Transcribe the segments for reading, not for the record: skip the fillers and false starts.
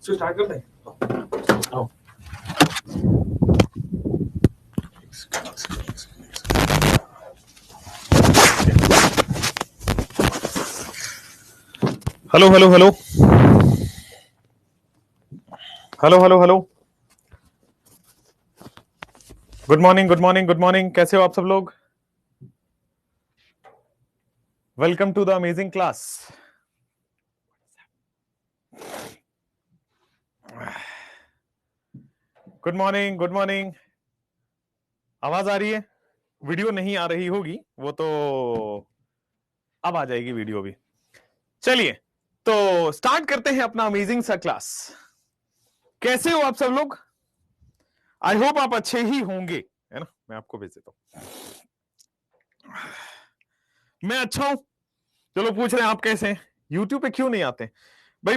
इसको स्टार्ट कर दें। आओ। Hello hello hello hello hello hello, good morning good morning good morning. कैसे हो आप सब लोग? Welcome to the amazing class. Good morning good morning. आवाज आ रही है? वीडियो नहीं आ रही होगी, वो तो अब आ जाएगी वीडियो भी। चलिए तो स्टार्ट करते हैं अपना अमेजिंग सा क्लास। कैसे हो आप सब लोग? आई होप आप अच्छे ही होंगे, है ना। मैं आपको भेज देता हूं। मैं अच्छा हूं। चलो पूछ रहे हैं आप कैसे हैं? यूट्यूब पे क्यों नहीं आते भाई?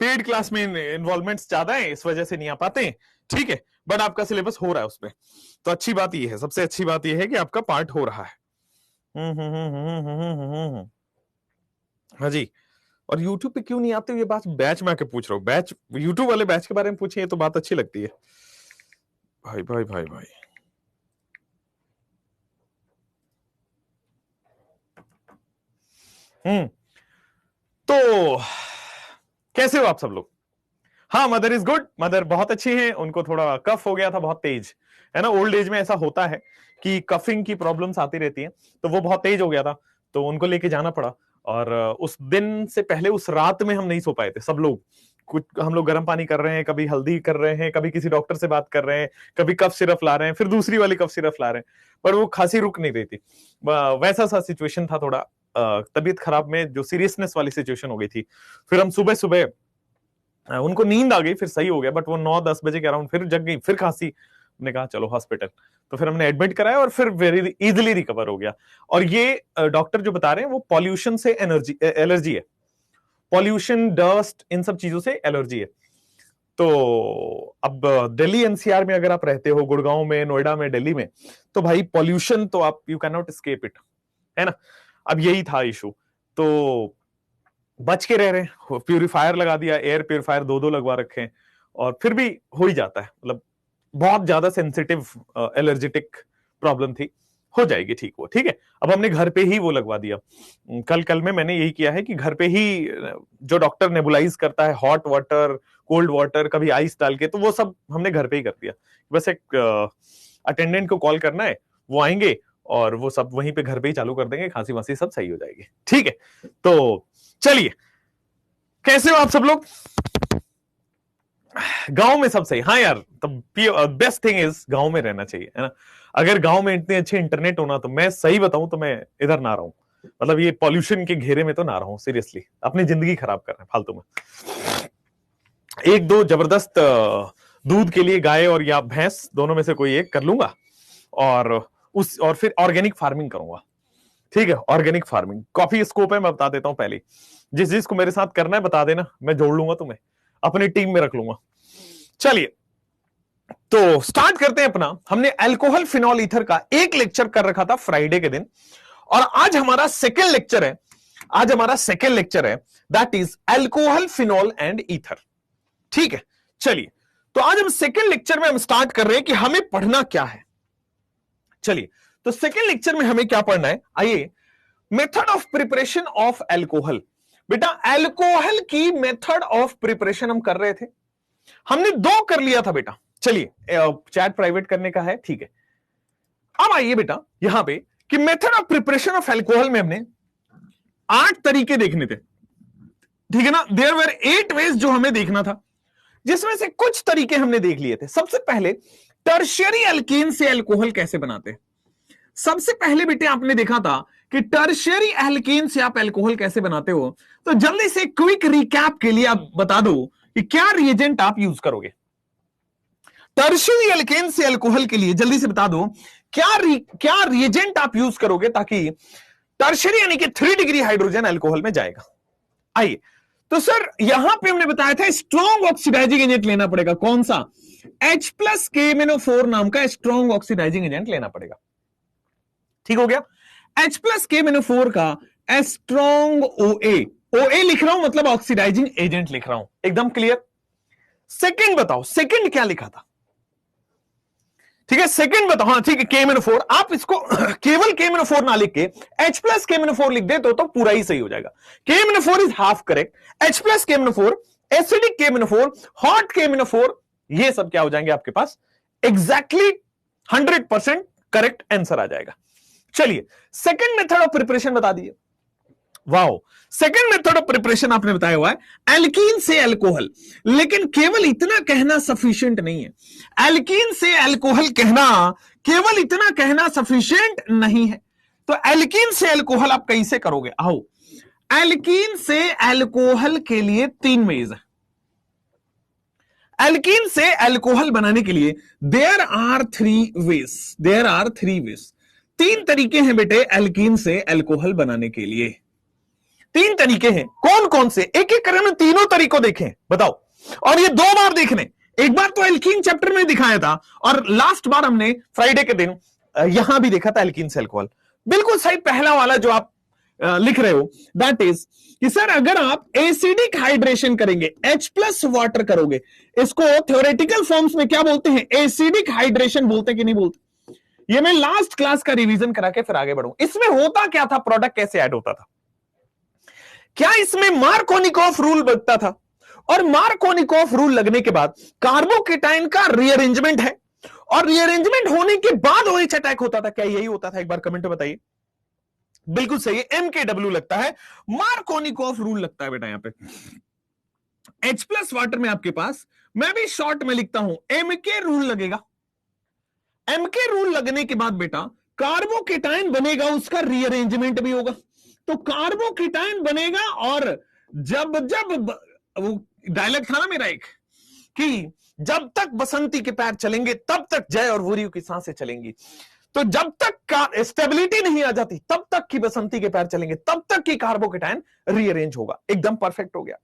पेड क्लास में इन्वॉल्वमेंट्स ज्यादा है, इस वजह से नहीं आ पाते हैं। ठीक है, बट आपका सिलेबस हो रहा है उसमें, तो अच्छी बात यह है, सबसे अच्छी बात यह है कि आपका पार्ट हो रहा है। हाँ जी। और यूट्यूब पे क्यों नहीं आते ये बात बैच में आके पूछ रहा हूँ। बैच, यूट्यूब वाले बैच के बारे में पूछिए तो बात अच्छी लगती है। भाई भाई भाई भाई, तो कैसे हो आप सब लोग? हाँ, मदर इज गुड। मदर बहुत अच्छी है। उनको थोड़ा कफ हो गया था, बहुत तेज, है ना। ओल्ड एज में ऐसा होता है कि कफिंग की प्रॉब्लम्स आती रहती हैं, तो वो बहुत तेज हो गया था, तो उनको लेके जाना पड़ा। और उस दिन से पहले उस रात में हम नहीं सो पाए थे सब लोग। कुछ हम लोग गर्म पानी कर रहे हैं, कभी हल्दी कर रहे हैं, कभी किसी डॉक्टर से बात कर रहे हैं, कभी कफ सिरप ला रहे हैं, फिर दूसरी वाली कफ सिरप ला रहे हैं, पर वो खांसी रुक नहीं रही थी। वैसा सा सिचुएशन था थोड़ा। तबीयत खराब में जो सीरियसनेस वाली सिचुएशन हो गई थी। फिर हम सुबह सुबह, उनको नींद आ गई, फिर सही हो गया, बट वो 9-10 बजे के अराउंड फिर जग गई, फिर खांसी। हमने कहा चलो हॉस्पिटल, तो फिर हमने एडमिट कराया और फिर वेरी इजीली रिकवर हो गया। और ये डॉक्टर जो बता रहे हैं वो पॉल्यूशन से एलर्जी है। पॉल्यूशन, डस्ट, इन सब चीजों से एलर्जी है। तो अब दिल्ली एनसीआर में अगर आप रहते हो, गुड़गांव में, नोएडा में, दिल्ली में, तो भाई पॉल्यूशन तो आप you can not escape it, है ना। अब यही था इशू, तो बच के रह रहे हैं। प्यूरिफायर लगा दिया, एयर प्यूरिफायर 2-2 लगवा रखे हैं, और फिर भी हो ही जाता है। मतलब बहुत ज्यादा सेंसिटिव एलर्जेटिक प्रॉब्लम थी, हो जाएगी ठीक वो, ठीक है। अब हमने घर पे ही वो लगवा दिया। कल कल में मैंने यही किया है कि घर पे ही जो डॉक्टर नेबुलाइज करता है, हॉट वाटर, कोल्ड वाटर, कभी आइस डाल के, तो वो सब हमने घर पे ही कर दिया। बस एक अटेंडेंट को कॉल करना है, वो आएंगे और वो सब वहीं पे घर पे ही चालू कर देंगे, खांसी वांसी सब सही हो जाएगी, ठीक है। तो चलिए, कैसे हो आप सब लोग? गांव में सब सही? हाँ यार, तब बेस्ट थिंग इज गांव में रहना चाहिए, है ना। अगर गांव में इतने अच्छे इंटरनेट होना, तो मैं सही बताऊं तो मैं इधर ना रहूं। मतलब ये पॉल्यूशन के घेरे में तो ना रहूं, सीरियसली अपनी जिंदगी खराब कर रहे हैं फालतू में। एक दो जबरदस्त दूध के लिए गाय और या भैंस, दोनों में से कोई एक कर लूंगा, और और फिर ऑर्गेनिक फार्मिंग करूंगा। ठीक है, ऑर्गेनिक फार्मिंग काफी स्कोप है, मैं बता देता हूं पहले। जिस जिसको मेरे साथ करना है बता देना, मैं जोड़ लूंगा तुम्हें, अपनी टीम में रख लूंगा। चलिए तो स्टार्ट करते हैं अपना। हमने अल्कोहल फिनॉल ईथर का एक लेक्चर कर रखा था फ्राइडे के दिन, और आज हमारा सेकेंड लेक्चर है। आज हमारा सेकेंड लेक्चर है, that is alcohol phenol and ether. ठीक है, चलिए तो आज हम सेकेंड लेक्चर में हम स्टार्ट कर रहे हैं कि हमें पढ़ना क्या है। चलिए, तो सेकेंड लेक्चर में हमें क्या पढ़ना है, आइए। Method of preparation of alcohol. बेटा अल्कोहल की मेथड ऑफ प्रिपरेशन हम कर रहे थे, हमने 2 कर लिया था बेटा। चलिए, चैट प्राइवेट करने का है, ठीक है। अब आइए बेटा यहां पे कि method of preparation of alcohol में हमने 8 तरीके देखने थे, ठीक है ना। देयर वर 8 वेज जो हमें देखना था, जिसमें से कुछ तरीके हमने देख लिए थे। सबसे पहले टर्शियरी अल्कीन से अल्कोहल कैसे बनाते हैं। सबसे पहले बेटे आपने देखा था कि टर्शियरी एल्केन से आप अल्कोहल कैसे बनाते हो। तो जल्दी से क्विक रिकैप के लिए आप बता दो कि क्या रिएजेंट आप यूज करोगे। टर्शियरी एल्केन से अल्कोहल के लिए जल्दी से बता दो क्या रिएजेंट आप यूज करोगे, ताकि टर्शियरी यानी कि 3 डिग्री हाइड्रोजन अल्कोहल में जाएगा। आइए, तो सर यहां पे हमने बताया था स्ट्रॉन्ग ऑक्सीडाइजिंग एजेंट लेना पड़ेगा। कौन सा? H+KMnO4 नाम का स्ट्रॉन्ग ऑक्सीडाइजिंग एजेंट लेना पड़ेगा। ठीक हो गया। H+KMnO4 का स्ट्रॉन्ग OA लिख रहा हूं, मतलब ऑक्सीडाइजिंग एजेंट लिख रहा हूं, एकदम क्लियर। सेकंड बताओ, सेकंड क्या लिखा था? ठीक है, सेकंड बताओ। हाँ ठीक है, KMnO4। आप इसको केवल KMnO4 ना लिख के H प्लस KMnO4 लिख दे तो पूरा ही सही हो जाएगा। KMnO4 is half correct, H plus KMnO4, acidic KMnO4, hot KMnO4, ये सब क्या हो जाएंगे आपके पास? एग्जैक्टली 100% करेक्ट आंसर आ जाएगा। चलिए सेकंड मेथड ऑफ प्रिपरेशन बता दीजिए। Wow, second method of preparation आपने बताया हुआ है एल्कीन से अल्कोहल, लेकिन केवल इतना कहना सफिशिएंट नहीं है। एल्कीन से अल्कोहल कहना, केवल इतना कहना सफिशिएंट नहीं है। तो एल्कीन से अल्कोहल आप कैसे करोगे? आओ, एल्कीन से अल्कोहल के लिए 3 वेज है। एल्कीन से अल्कोहल बनाने के लिए there are 3 ways, there are 3 ways. 3 तरीके हैं बेटे एल्कीन से अल्कोहल बनाने के लिए। 3 तरीके हैं। कौन कौन से? एक एक करके तीनों तरीकों देखें, बताओ। और ये 2 बार देखने, एक बार तो एल्कीन चैप्टर में दिखाया था और लास्ट बार हमने फ्राइडे के दिन यहां भी देखा था एल्कीन से अल्कोहल। बिल्कुल सही पहला वाला जो आप लिख रहे हो, दैट इज कि सर अगर आप एसिडिक हाइड्रेशन करेंगे, H प्लस वाटर करोगे, इसको थ्योरेटिकल फॉर्म्स में क्या बोलते हैं? एसिडिक हाइड्रेशन बोलते कि नहीं बोलते? ये मैं लास्ट क्लास का रिवीजन करा के फिर आगे बढ़ूं। इसमें होता क्या था, प्रोडक्ट कैसे ऐड होता था? क्या इसमें मार्कोनिकॉफ रूल लगता था? और मार्कोनिकॉफ रूल लगने के बाद कार्बोकेटाइन का रीअरेंजमेंट है, और रीअरेंजमेंट होने के बाद OH अटैक होता था। क्या यही होता था? एक बार कमेंट में बताइए। बिल्कुल सही है, MKW लगता है, मार्कोनिकॉफ रूल लगता है बेटा। यहां पे H प्लस वाटर में आपके पास, मैं भी शॉर्ट में लिखता हूं, MK रूल लगेगा। MK रूल लगने के बाद बेटा कार्बोकेटाइन बनेगा, उसका रीअरेंजमेंट भी होगा। तो कार्बोकेटाइन बनेगा, और जब वो डायलॉग था ना मेरा एक, कि जब तक बसंती के पैर चलेंगे तब तक जय और वूरियो की सांसें चलेंगी। तो जब तक स्टेबिलिटी नहीं आ जाती तब तक की बसंती के पैर चलेंगे, तब तक की कार्बोकेटाइन रीअरेंज होगा। एकदम परफेक्ट हो गया।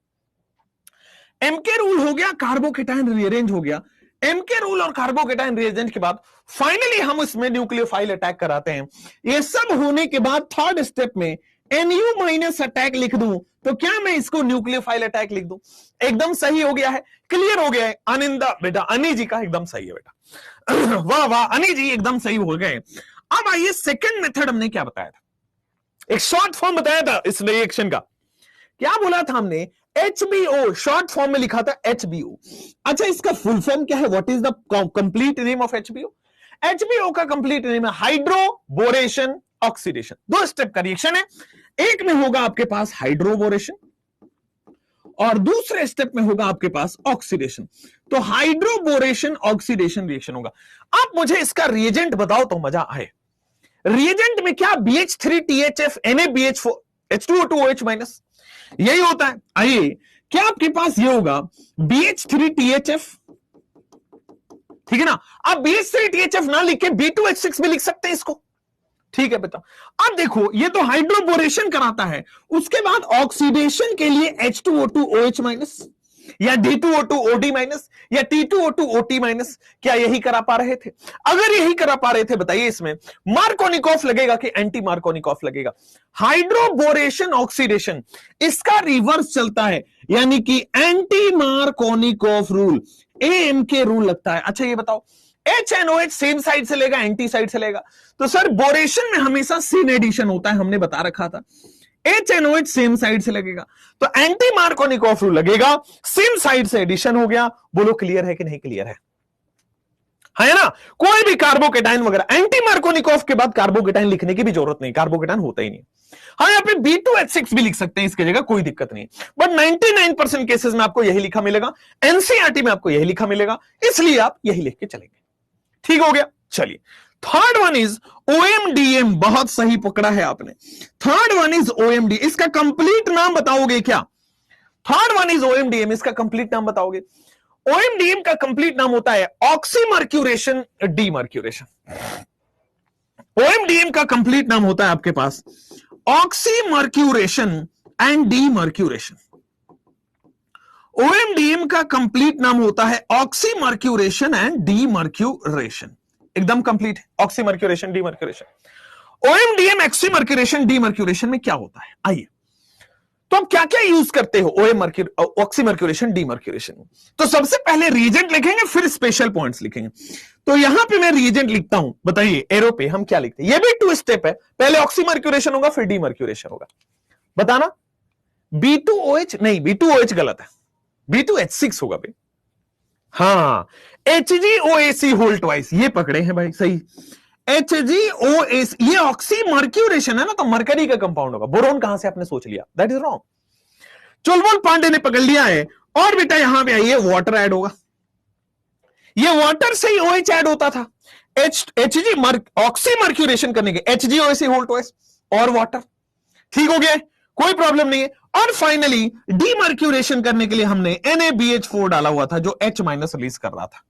एमके रूल हो गया, कार्बोकेटाइन रीअरेंज हो गया। एमके रूल और कार्बोकेटाइन रीअरेंज के बाद फाइनली हम इसमें न्यूक्लियोफाइल अटैक कराते हैं। ये सब होने के बाद थर्ड स्टेप में NU माइनस अटैक लिख दूं तो क्या मैं इसको न्यूक्लियोफाइल अटैक लिख दूं? एकदम सही हो गया है, क्लियर हो गया है। अनिंदा बेटा, अनी जी का एकदम सही है बेटा। वाह वाह अनी जी, एकदम सही हो गए। अब आइए सेकंड मेथड हमने क्या बताया था? एक शॉर्ट फॉर्म बताया था इस रिएक्शन का। क्या बोला था हमने? HBO, शॉर्ट फॉर्म में लिखा था HBO। अच्छा, इसका फुल फॉर्म क्या है? What is the complete name of HBO? HBO का कंप्लीट नेम है हाइड्रोबोरेशन ऑक्सीडेशन। 2 स्टेप का रिएक्शन है। एक में होगा आपके पास हाइड्रोबोरेशन और दूसरे स्टेप में होगा आपके पास ऑक्सीडेशन। तो हाइड्रोबोरेशन ऑक्सीडेशन रिएक्शन होगा। आप मुझे इसका रिएजेंट बताओ तो मजा आए। रिएजेंट में क्या? BH3THF NaBH4 H2O2OH माइनस, यही होता है। आइए, क्या आपके पास ये होगा BH3THF, ठीक है ना? आप BH3THF ना लिख के B2H6 भी लिख सकते हैं इसको, ठीक है बेटा। अब देखो, ये तो हाइड्रोबोरेशन कराता है, उसके बाद ऑक्सीडेशन के लिए H2O2OH माइनस या D2O2OD माइनस या T2O2OT माइनस, क्या यही करा पा रहे थे? अगर यही करा पा रहे थे, बताइए इसमें मार्कोनिकॉफ लगेगा कि एंटी मार्कोनिकॉफ लगेगा? हाइड्रोबोरेशन ऑक्सीडेशन इसका रिवर्स चलता है, यानी कि anti Markovnikov rule, AMK rule लगता है। अच्छा ये बताओ, HNOH सेम साइड से लेगा, एंटी साइड से लेगा? तो सर बोरेशन में हमेशा सिन एडिशन होता है, हमने बता रखा था। HNOH सेम साइड से लगेगा, तो एंटी मार्कोनिकॉफ रूल लगेगा, सिन साइड से एडिशन हो गया। बोलो क्लियर है कि नहीं क्लियर है ना? कोई भी कार्बोकेटाइन वगैरह एंटी मार्कोनिकॉफ के बाद कार्बोकेटाइन लिखने की भी जरूरत नहीं, कार्बोकेटाइन होता ही नहीं। हाँ, यहाँ पे B2H6 भी लिख सकते हैं इसकी जगह, कोई दिक्कत नहीं। बट 99% केसेस में आपको यही लिखा मिलेगा, NCERT में आपको यही लिखा मिलेगा, इसलिए आप यही लिख के चलेंगे। ठीक हो गया। चलिए, थर्ड वन इज OMDM। बहुत सही पकड़ा है आपने। Third one is OMD। इसका कंप्लीट नाम बताओगे क्या? थर्ड वन इज OMDM, इसका कंप्लीट नाम बताओगे? OMDM का कंप्लीट नाम होता है ऑक्सीमर्क्यूरेशन डीमर्क्यूरेशन। OMDM का कंप्लीट नाम होता है आपके पास ऑक्सीमर्क्यूरेशन एंड डीमर्क्यूरेशन। OMDM का कंप्लीट नाम होता है ऑक्सीमर्क्यूरेशन एंड डीमर्क्यूरेशन। एकदम कंप्लीट है, oxymercuration demercuration. OMDM oxymercuration demercuration में क्या होता है? आइए, तो आप क्या क्या यूज करते हो ऑक्सीमर्क्यूरेशन डीमर्क्यूरेशन? तो सबसे पहले रिएजेंट लिखेंगे, फिर स्पेशल पॉइंट्स लिखेंगे। तो यहां पे मैं रिएजेंट लिखता हूं, बताइए एरो पे हम क्या लिखते हैं? ये भी 2 स्टेप है, पहले ऑक्सीमर्क्यूरेशन होगा फिर डीमर्क्यूरेशन होगा। बताना। B2OH नहीं, B2OH गलत है, B2H6 होगा भाई। हाँ, HgOAc होल ट्वाइस, ये पकड़े हैं भाई, सही। HgOAc ये ऑक्सीमर्क्यूरेशन है ना, तो मरकरी का कंपाउंड होगा। बोरोन कहां से आपने सोच लिया? That is wrong. Chulbul Pandey ने पकड़ लिया है। और बेटा यहां पे आइए, वाटर ऐड होगा, ये वाटर से ही OH ऐड होता था। ऑक्सीमर्क्यूरेशन करने के HgOAc होल ट्वाइस और वाटर, ठीक हो गया, कोई प्रॉब्लम नहीं है। और फाइनली डीमर्क्यूरेशन करने के लिए हमने NaBH4 डाला हुआ था, जो H- रिलीज कर रहा था।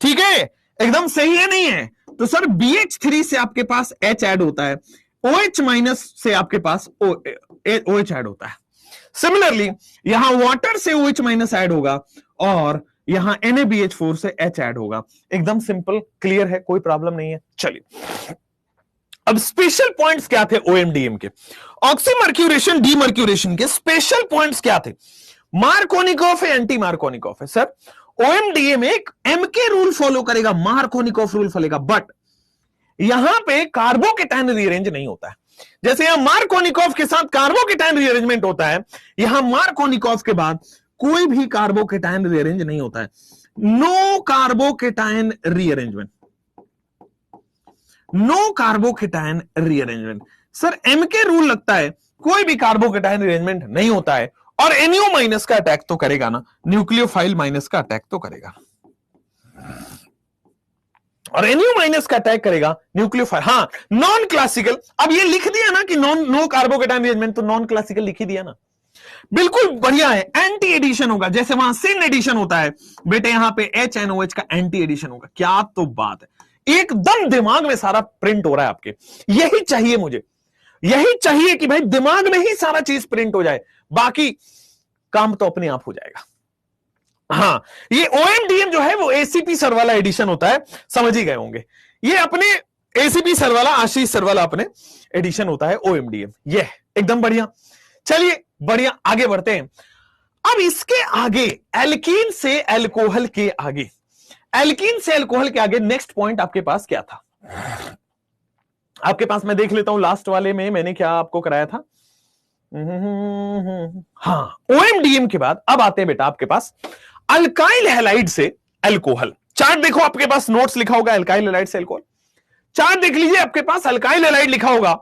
ठीक है, एकदम सही है, नहीं है? तो सर BH3 से आपके पास H ऐड होता है, OH- से आपके पास OH ऐड होता है। सिमिलरली यहां वाटर से OH- ऐड होगा और यहां NaBH4 से H ऐड होगा। एकदम सिंपल, क्लियर है, कोई प्रॉब्लम नहीं है। चलिए, अब स्पेशल पॉइंट्स क्या थे OMDM के? ऑक्सीमर्क्यूरेशन डीमर्क्यूरेशन के स्पेशल पॉइंट्स क्या थे? मार्कोनिकॉफ है, एंटी मार्कोनिकॉफ है। सर OMDM एक MK रूल फॉलो करेगा, मार्कोनिकॉफ रूल फॉलेगा, बट यहां पे कार्बोकेटाइन रीअरेंज नहीं होता है। जैसे यहां मार्कोनिकॉफ के साथ कार्बोकेटाइन रीअरेंजमेंट होता है, यहां मार्कोनिकॉफ के बाद कोई भी कार्बोकेटाइन रीअरेंज नहीं होता है। No carbocation rearrangement, no carbocation rearrangement. Sir MK rule लगता है, कोई भी कार्बोकेटाइन रीअरेंजमेंट नहीं होता है। और NO- का अटैक तो करेगा ना, न्यूक्लियोफाइल माइनस का अटैक तो करेगा, और NO- का अटैक करेगा न्यूक्लियोफाइल। हाँ, नॉन क्लासिकल, अब ये लिख दिया ना कि नो कार्बोकेटाइन रीअरेंजमेंट, तो नॉन क्लासिकल लिख ही दिया ना, बिल्कुल बढ़िया है। एंटी एडिशन होगा, जैसे वहां सिन एडिशन होता है बेटे, यहां पे HNOH का एंटी एडिशन होगा। क्या तो बात है, एकदम दिमाग में सारा प्रिंट हो रहा है आपके। यही चाहिए मुझे, यही चाहिए कि भाई दिमाग में ही सारा चीज प्रिंट हो जाए, बाकी काम तो अपने आप हो जाएगा। हाँ, ये OMDM जो है वो ACP सर वाला एडिशन होता है, समझ ही गए होंगे। ये अपने ACP सर वाला, आशीष सर वाला अपने एडिशन होता है OMDM। ये एकदम बढ़िया। चलिए बढ़िया, आगे बढ़ते हैं। अब इसके आगे एल्कीन से अल्कोहल के आगे, एल्कीन से अल्कोहल के आगे नेक्स्ट पॉइंट आपके पास क्या था? आपके पास मैं देख लेता हूं, लास्ट वाले में मैंने क्या आपको कराया था। हाँ, OMDM के बाद अब आते हैं बेटा आपके पास अल्काइल हैलाइड से अल्कोहल। चार्ट देखो, आपके पास नोट्स लिखा होगा अल्काइल हैलाइड से अल्कोहल। चार्ट देख लीजिए, आपके पास अल्काइल हैलाइड लिखा होगा।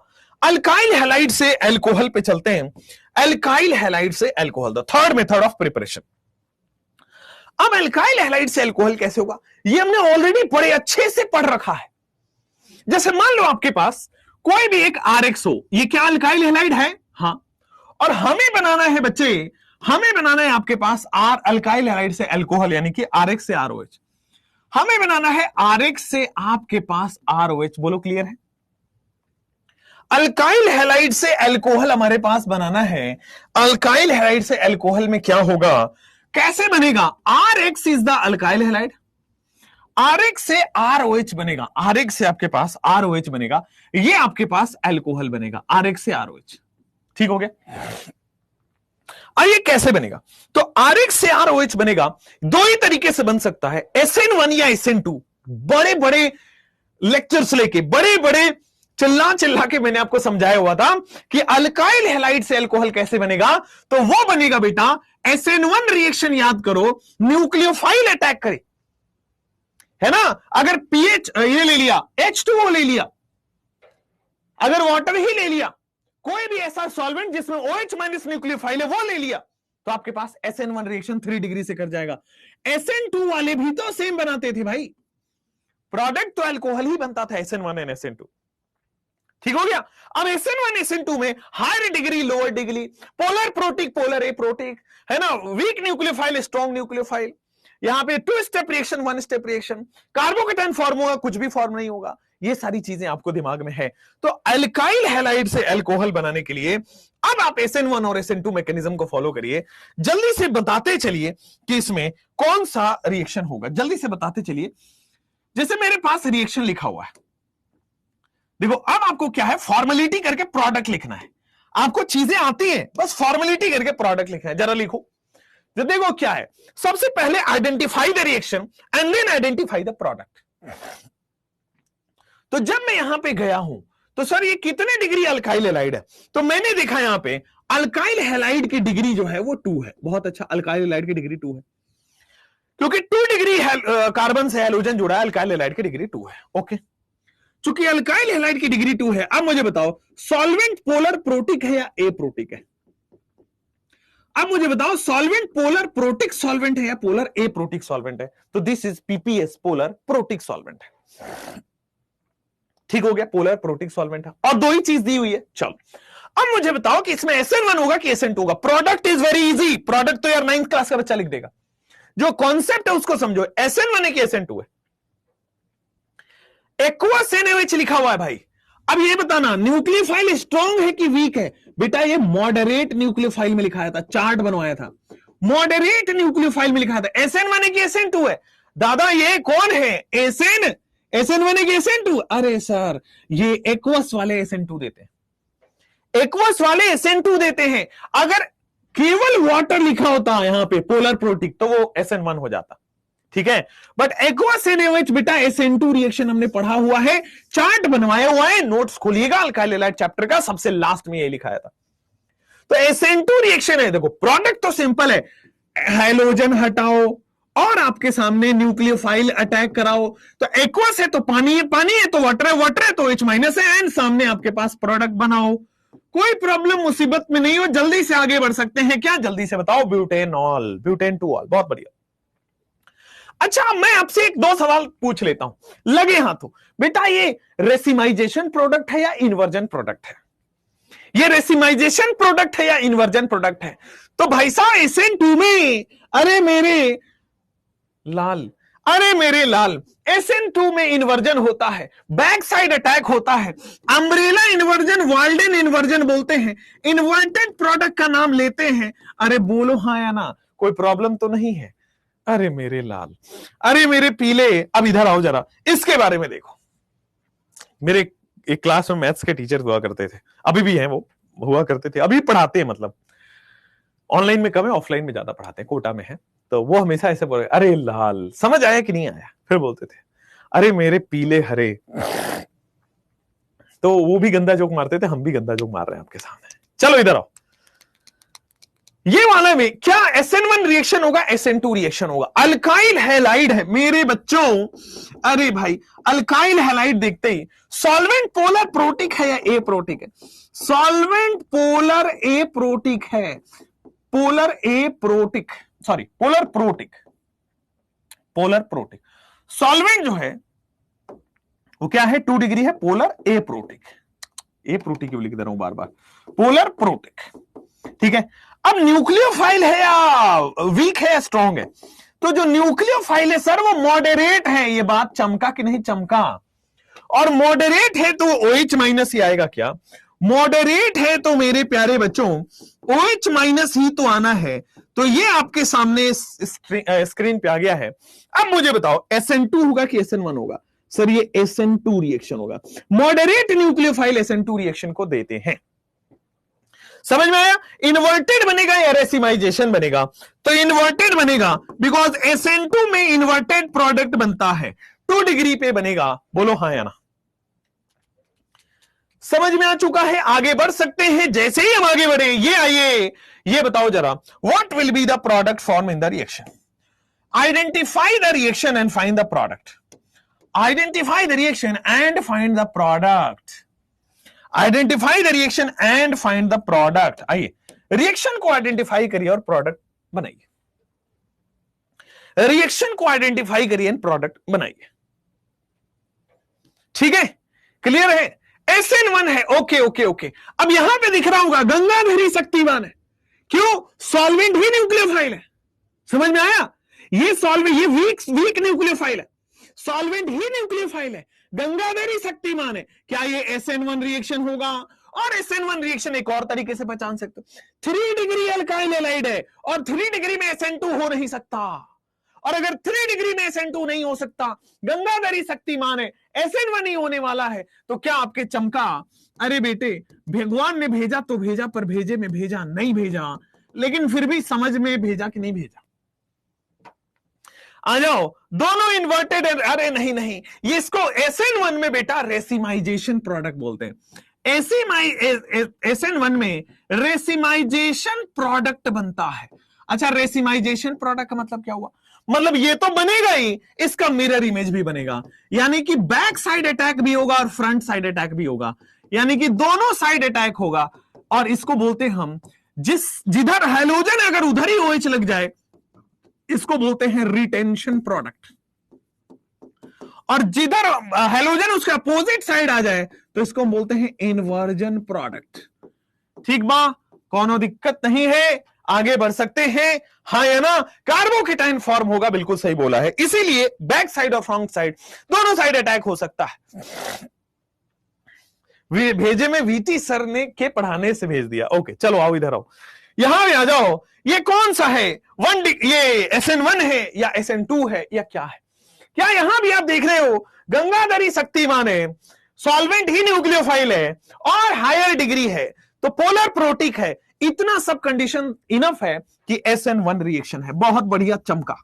अल्काइल हैलाइड से अल्कोहल पे चलते हैं। अल्काइल हैलाइड से alcohol, the third method of preparation. अब अल्काइल हैलाइड से अल्कोहल कैसे होगा, ये हमने ऑलरेडी बड़े अच्छे से पढ़ रखा है। जैसे मान लो आपके पास कोई भी एक RX हो, ये क्या अल्काइल हैलाइड है? हाँ, और हमें बनाना है बच्चे, हमें बनाना है आपके पास अल्काइल हैलाइड से अल्कोहल, यानी कि RX से ROH। हमें बनाना है RX से आपके पास ROH। बोलो क्लियर है? अल्काइल हैलाइड से अल्कोहल हमारे पास बनाना है। अल्काइल हैलाइड से अल्कोहल में क्या होगा, कैसे बनेगा? RX is the alkyl halide, RX से ROH बनेगा, RX से आपके पास ROH बनेगा, ये आपके पास अल्कोहल बनेगा, RX से ROH। ठीक हो गया? ये कैसे बनेगा? तो RX से ROH बनेगा, दो ही तरीके से बन सकता है, SN1 या SN2। बड़े बड़े लेक्चर्स लेके, बड़े बड़े चिल्ला चिल्ला के मैंने आपको समझाया हुआ था कि अल्काइल हैलाइड से अल्कोहल कैसे बनेगा। तो वो बनेगा बेटा, SN1 रिएक्शन याद करो, न्यूक्लियोफाइल अटैक करे, है ना? अगर पीएच ये ले लिया, H2O ले लिया, अगर वाटर ही ले लिया, कोई भी ऐसा सॉल्वेंट जिसमें OH- न्यूक्लियोफाइल है वो ले लिया, तो आपके पास SN1 रिएक्शन 3 डिग्री से कर जाएगा। SN2 वाले भी तो सेम बनाते थे भाई, प्रोडक्ट तो अल्कोहल ही बनता था, SN1 एंड SN2। ठीक हो गया? अब SN1 SN2 में higher degree lower degree, polar protic polar aprotic, है ना, वीक न्यूक्लियोफाइल स्ट्रॉन्ग न्यूक्लियोफाइल, यहां पे 2 step reaction 1 step reaction, carbocation form होगा, कुछ भी फॉर्म नहीं होगा। ये सारी चीजें आपको दिमाग में है। तो अल्काइल हैलाइड से अल्कोहल बनाने के लिए अब आप SN1 और SN2 मैकेनिज्म को फॉलो करिए। जल्दी से बताते चलिए कि इसमें कौन सा रिएक्शन होगा, जल्दी से बताते चलिए। जैसे मेरे पास रिएक्शन लिखा हुआ है, देखो अब आपको क्या है, फॉर्मेलिटी करके प्रोडक्ट लिखना है। आपको चीजें आती हैं, बस फॉर्मेलिटी करके प्रोडक्ट लिखना है। जरा लिखो, जो देखो क्या है, सबसे पहले identify the reaction and then identify the product. तो जब मैं यहां पे गया हूं तो सर ये कितने डिग्री अल्काइल हैलाइड है, तो मैंने देखा यहां पे अल्काइल हैलाइड की डिग्री जो है वो 2 है। बहुत अच्छा, अल्काइल हैलाइड की डिग्री 2 है, क्योंकि 2 डिग्री कार्बन से हैलोजन जुड़ा है, अल्काइल हैलाइड की डिग्री 2 है। ओके, चूंकि अल्काइल हैलाइड की डिग्री 2 है, अब मुझे बताओ सॉल्वेंट पोलर प्रोटिक है या एप्रोटिक है? अब मुझे बताओ सॉल्वेंट पोलर प्रोटिक सॉल्वेंट है या पोलर एप्रोटिक सॉल्वेंट है? तो this is PPS, polar protic solvent है। ठीक हो गया, पोलर प्रोटिक सॉल्वेंट है, और 2 ही चीज दी हुई है। चलो अब मुझे बताओ कि इसमें SN1 होगा कि SN2 होगा? Product is very easy, product तो यार 9th क्लास का बच्चा लिख देगा। जो कॉन्सेप्ट है उसको समझो, SN1 है कि SN2 है? एक्वस NaOH लिखा हुआ है भाई। अब ये बताना न्यूक्लियोफाइल स्ट्रॉन्ग है कि वीक है? बेटा ये मॉडरेट न्यूक्लियोफाइल में लिखाया था, चार्ट बनवाया था, मॉडरेट न्यूक्लियोफाइल में लिखा था। SN1 है कि SN2 है? दादा ये कौन है? SN1 है कि SN2? अरे सर ये एक्वस वाले SN2 देते हैं, एक्वस वाले SN2 देते हैं। अगर केवल वाटर लिखा होता यहां पे पोलर प्रोटिक तो वो SN1 हो जाता, ठीक है। बट एक्वस NaOH बेटा SN2 रिएक्शन हमने पढ़ा हुआ है, चार्ट बनवाया हुआ है, नोट्स खोलिएगा अल्काइल हैलाइड चैप्टर का, सबसे लास्ट में ये लिखाया था। तो SN2 रिएक्शन है। देखो प्रोडक्ट तो सिंपल है, हाइड्रोजन हटाओ और आपके सामने न्यूक्लियोफाइल अटैक कराओ। तो एक्वस है तो पानी है, पानी है तो वाटर है, वाटर है तो H- है, एंड सामने आपके पास प्रोडक्ट बनाओ। कोई प्रॉब्लम मुसीबत में नहीं हो, जल्दी से आगे बढ़ सकते हैं। क्या जल्दी से बताओ? ब्यूटेनॉल, ब्यूटेन टू ऑल, बहुत बढ़िया। अच्छा मैं आपसे 1-2 सवाल पूछ लेता हूं, लगे हाथों। बेटा ये रेसिमाइजेशन प्रोडक्ट है या इन्वर्जन प्रोडक्ट है? ये रेसिमाइजेशन प्रोडक्ट है या इन्वर्जन प्रोडक्ट है? तो भाई साहब SN2 में, अरे मेरे लाल, अरे मेरे लाल, SN2 में इन्वर्जन होता है, बैक साइड अटैक होता है, अम्ब्रेला इन्वर्जन, वाल्डेन इन्वर्जन बोलते हैं, इन्वर्टेड प्रोडक्ट का नाम लेते हैं। अरे बोलो हाँ या ना, कोई प्रॉब्लम तो नहीं है? अरे मेरे लाल, अरे मेरे पीले, अब इधर आओ जरा, इसके बारे में देखो। मेरे एक क्लास में मैथ्स के टीचर हुआ करते थे, अभी भी हैं वो, हुआ करते थे, अभी पढ़ाते हैं, मतलब ऑनलाइन में कम है, ऑफलाइन में ज्यादा पढ़ाते हैं, कोटा में है। तो वो हमेशा ऐसे बोले, अरे लाल, समझ आया कि नहीं आया? फिर बोलते थे अरे मेरे पीले हरे। तो वो भी गंदा जोक मारते थे, हम भी गंदा जोक मार रहे हैं आपके सामने। चलो इधर आओ, ये वाला में क्या SN1 रिएक्शन होगा, SN2 रिएक्शन होगा? अल्काइल हैलाइड है मेरे बच्चों, अरे भाई अल्काइल हैलाइड देखते ही सॉल्वेंट पोलर प्रोटिक है या एप्रोटिक है? सॉल्वेंट पोलर एप्रोटिक है, polar aprotic, sorry polar protic, polar protic. Solvent जो है वो क्या है? 2 डिग्री है, पोलर एप्रोटिक, एप्रोटिक क्यों लिख दे रहा हूं बार बार, पोलर प्रोटिक, ठीक है। अब न्यूक्लियोफाइल है या वीक है या स्ट्रॉन्ग है? तो जो न्यूक्लियोफाइल है सर वो मॉडरेट है, ये बात चमका कि नहीं चमका? और मॉडरेट है तो OH- ही आएगा क्या? मॉडरेट है तो मेरे प्यारे बच्चों OH- ही तो आना है। तो ये आपके सामने स्क्रीन पे आ गया है। अब मुझे बताओ SN2 होगा कि SN1 होगा? सर ये SN2 रिएक्शन होगा, मॉडरेट न्यूक्लियोफाइल SN2 रिएक्शन को देते हैं। समझ में आया? इन्वर्टेड बनेगा या रेसिमाइजेशन बनेगा? तो इन्वर्टेड बनेगा, बिकॉज SN2 में इन्वर्टेड प्रोडक्ट बनता है, 2 डिग्री पे बनेगा। बोलो हाँ या ना? समझ में आ चुका है? आगे बढ़ सकते हैं। जैसे ही हम आगे बढ़े, ये आइए, ये बताओ जरा, what will be the product form in the reaction? Identify the reaction and find the product. Identify the reaction and find the product. Identify the reaction and find the product. आइए रिएक्शन को identify करिए और product बनाइए। Reaction को identify करिए and product बनाइए। ठीक है, क्लियर है? SN1 है, ओके ओके ओके। अब यहां पे दिख रहा होगा गंगाधरी शक्तिमान है, क्यों? सॉल्वेंट ही न्यूक्लियोफाइल है। समझ में आया? ये सॉल्वेंट, ये वीक न्यूक्लियोफाइल है, सॉल्वेंट ही न्यूक्लियोफाइल है, गंगाधरी शक्तिमान है। क्या ये SN1 रिएक्शन होगा? और SN1 रिएक्शन एक और तरीके से पहचान सकते हो, 3 डिग्री अल्काइल हैलाइड है और 3 डिग्री में SN2 हो नहीं सकता। और अगर 3 डिग्री में SN2 नहीं हो सकता, गंगाधरी शक्तिमान है, SN1 ही होने वाला है, तो क्या आपके चमका? अरे बेटे, भगवान ने भेजा तो भेजा, पर भेजे में भेजा नहीं भेजा, लेकिन फिर भी समझ में भेजा कि नहीं भेजा? आ जाओ, दोनों इन्वर्टेड। अरे नहीं नहीं, ये इसको SN1 में बेटा रेसिमाइजेशन प्रोडक्ट बोलते हैं। SN1 में रेसिमाइजेशन प्रोडक्ट बनता है। अच्छा, रेसिमाइजेशन प्रोडक्ट का मतलब क्या हुआ? मतलब ये तो बनेगा ही, इसका मिरर इमेज भी बनेगा, यानी कि बैक साइड अटैक भी होगा और फ्रंट साइड अटैक भी होगा, यानी कि दोनों साइड अटैक होगा। और इसको बोलते हैं हम, जिधर हैलोजन अगर उधर ही OH लग जाए, इसको बोलते हैं रिटेंशन प्रोडक्ट, और जिधर हैलोजन उसके अपोजिट साइड आ जाए तो इसको हम बोलते हैं इन्वर्जन प्रोडक्ट। ठीक बा, कोनो दिक्कत नहीं है, आगे बढ़ सकते हैं। हाँ या ना? कार्बोकेटाइन फॉर्म होगा, बिल्कुल सही बोला है। इसीलिए बैक साइड और फ्रंट साइड दोनों साइड अटैक हो सकता है। भेजे में VT सर ने के पढ़ाने से भेज दिया। ओके, चलो आओ इधर आओ, यहां भी आ जाओ। ये कौन सा है? ये SN1 है या SN2 है या क्या है? क्या यहां भी आप देख रहे हो गंगाधरी शक्तिमान है, सॉल्वेंट ही न्यूक्लियोफाइल है और हायर डिग्री है, तो पोलर प्रोटिक है। इतना सब कंडीशन इनफ है कि SN1 रिएक्शन है। बहुत बढ़िया चमका,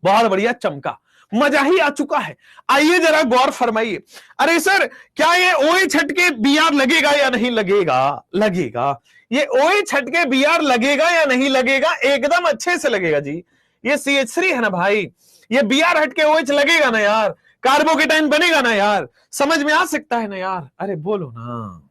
बहुत बढ़िया चमका, मजा ही आ चुका है। आइए जरा गौर फरमाइए। अरे सर, क्या ये OH हटके Br लगेगा या नहीं लगेगा? लगेगा। ये OH हटके Br लगेगा या नहीं लगेगा? एकदम अच्छे से लगेगा जी। ये CH3 है ना भाई, ये Br हटके OH लगेगा ना यार, कार्बोकेटाइन बनेगा ना यार, समझ में आ सकता है ना यार? अरे बोलो ना,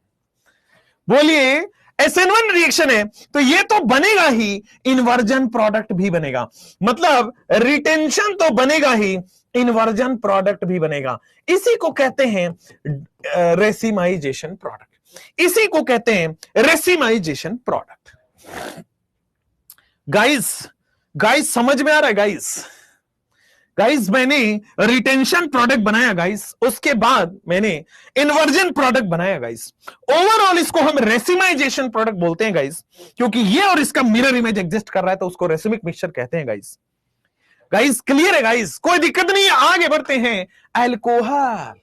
बोलिए। SN1 रिएक्शन है तो ये तो बनेगा ही, इन्वर्जन प्रोडक्ट भी बनेगा, मतलब रिटेंशन तो बनेगा ही, इन्वर्जन प्रोडक्ट भी बनेगा। इसी को कहते हैं रेसिमाइजेशन प्रोडक्ट, इसी को कहते हैं रेसिमाइजेशन प्रोडक्ट। गाइस समझ में आ रहा है गाइस? मैंने रिटेंशन प्रोडक्ट बनाया गाइस, उसके बाद मैंने इन्वर्जन प्रोडक्ट बनाया गाइस। ओवरऑल इसको हम रेसिमाइजेशन प्रोडक्ट बोलते हैं गाइस, क्योंकि ये और इसका मिरर इमेज एग्जिस्ट कर रहा है, तो उसको रेसिमिक मिक्सचर कहते हैं गाइस। क्लियर है गाइस? कोई दिक्कत नहीं है, आगे बढ़ते हैं। अल्कोहल,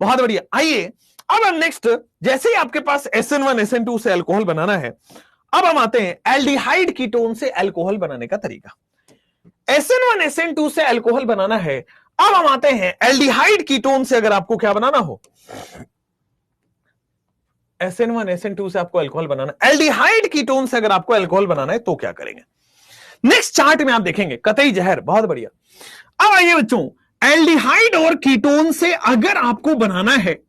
बहुत बढ़िया। आइए अब हम नेक्स्ट, जैसे ही आपके पास SN1 SN2 से अल्कोहल बनाना है, अब हम आते हैं एल्डिहाइड कीटोन से अल्कोहल बनाने का तरीका। SN1 SN2 से अल्कोहल बनाना है, अब हम आते हैं एल्डिहाइड कीटोन से। अगर आपको क्या बनाना हो, SN1 SN2 से आपको अल्कोहल बनाना, एल्डिहाइड कीटोन से अगर आपको अल्कोहल बनाना है तो क्या करेंगे? नेक्स्ट चार्ट में आप देखेंगे कतई जहर, बहुत बढ़िया। अब आइए बच्चों, एल्डिहाइड और कीटोन से अगर आपको बनाना है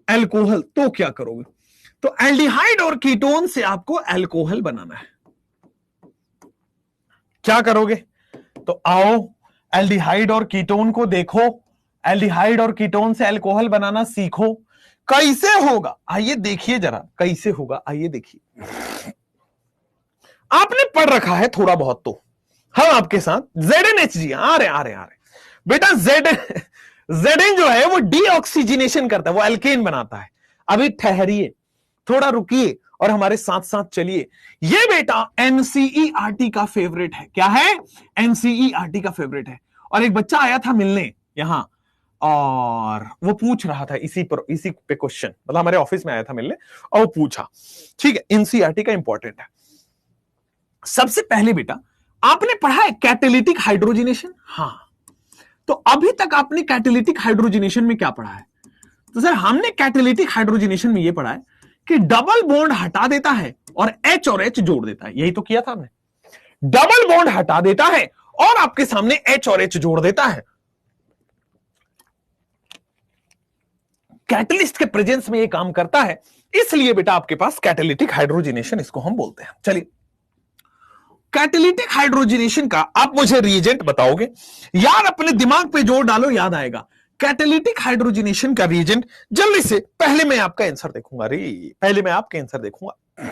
अल्कोहल तो क्या करोगे? तो एल्डिहाइड और कीटोन से आपको अल्कोहल बनाना है, क्या करोगे? तो आओ एल्डिहाइड और कीटोन को देखो, एल्डिहाइड और कीटोन से अल्कोहल बनाना सीखो। कैसे होगा आइए देखिए जरा, कैसे होगा आइए देखिए। आपने पढ़ रखा है थोड़ा बहुत, तो हम आपके साथ ZnHG आ रहे बेटा। Zn जो है वो डीऑक्सीजनेशन करता है, वो अल्केन बनाता है। अभी ठहरिए, थोड़ा रुकिए और हमारे साथ साथ चलिए। ये बेटा NCERT का फेवरेट है। क्या है? NCERT का फेवरेट है। और एक बच्चा आया था मिलने यहां, और वो पूछ रहा था इसी पे क्वेश्चन, मतलब हमारे ऑफिस में आया था मिलने और वो पूछा। ठीक है, NCERT का इंपॉर्टेंट है। सबसे पहले बेटा आपने पढ़ा है कैटालिटिक हाइड्रोजनेशन? हाँ, तो अभी तक आपने कैटालिटिक हाइड्रोजनेशन में क्या पढ़ा है? तो सर हमने कैटालिटिक हाइड्रोजनेशन में यह पढ़ा है कि डबल बॉन्ड हटा देता है और H और H जोड़ देता है। यही तो किया था हमने, डबल बॉन्ड हटा देता है और आपके सामने H और H जोड़ देता है। कैटलिस्ट के प्रेजेंस में यह काम करता है, इसलिए बेटा आपके पास कैटालिटिक हाइड्रोजनेशन इसको हम बोलते हैं। चलिए, कैटालिटिक हाइड्रोजनेशन का आप मुझे रिएजेंट बताओगे यार, अपने दिमाग पे जोर डालो, याद आएगा। कैटालिटिक हाइड्रोजनेशन का रिएजेंट जल्दी से, पहले मैं आपका आंसर देखूंगा। पहले मैं आपका आंसर देखूंगा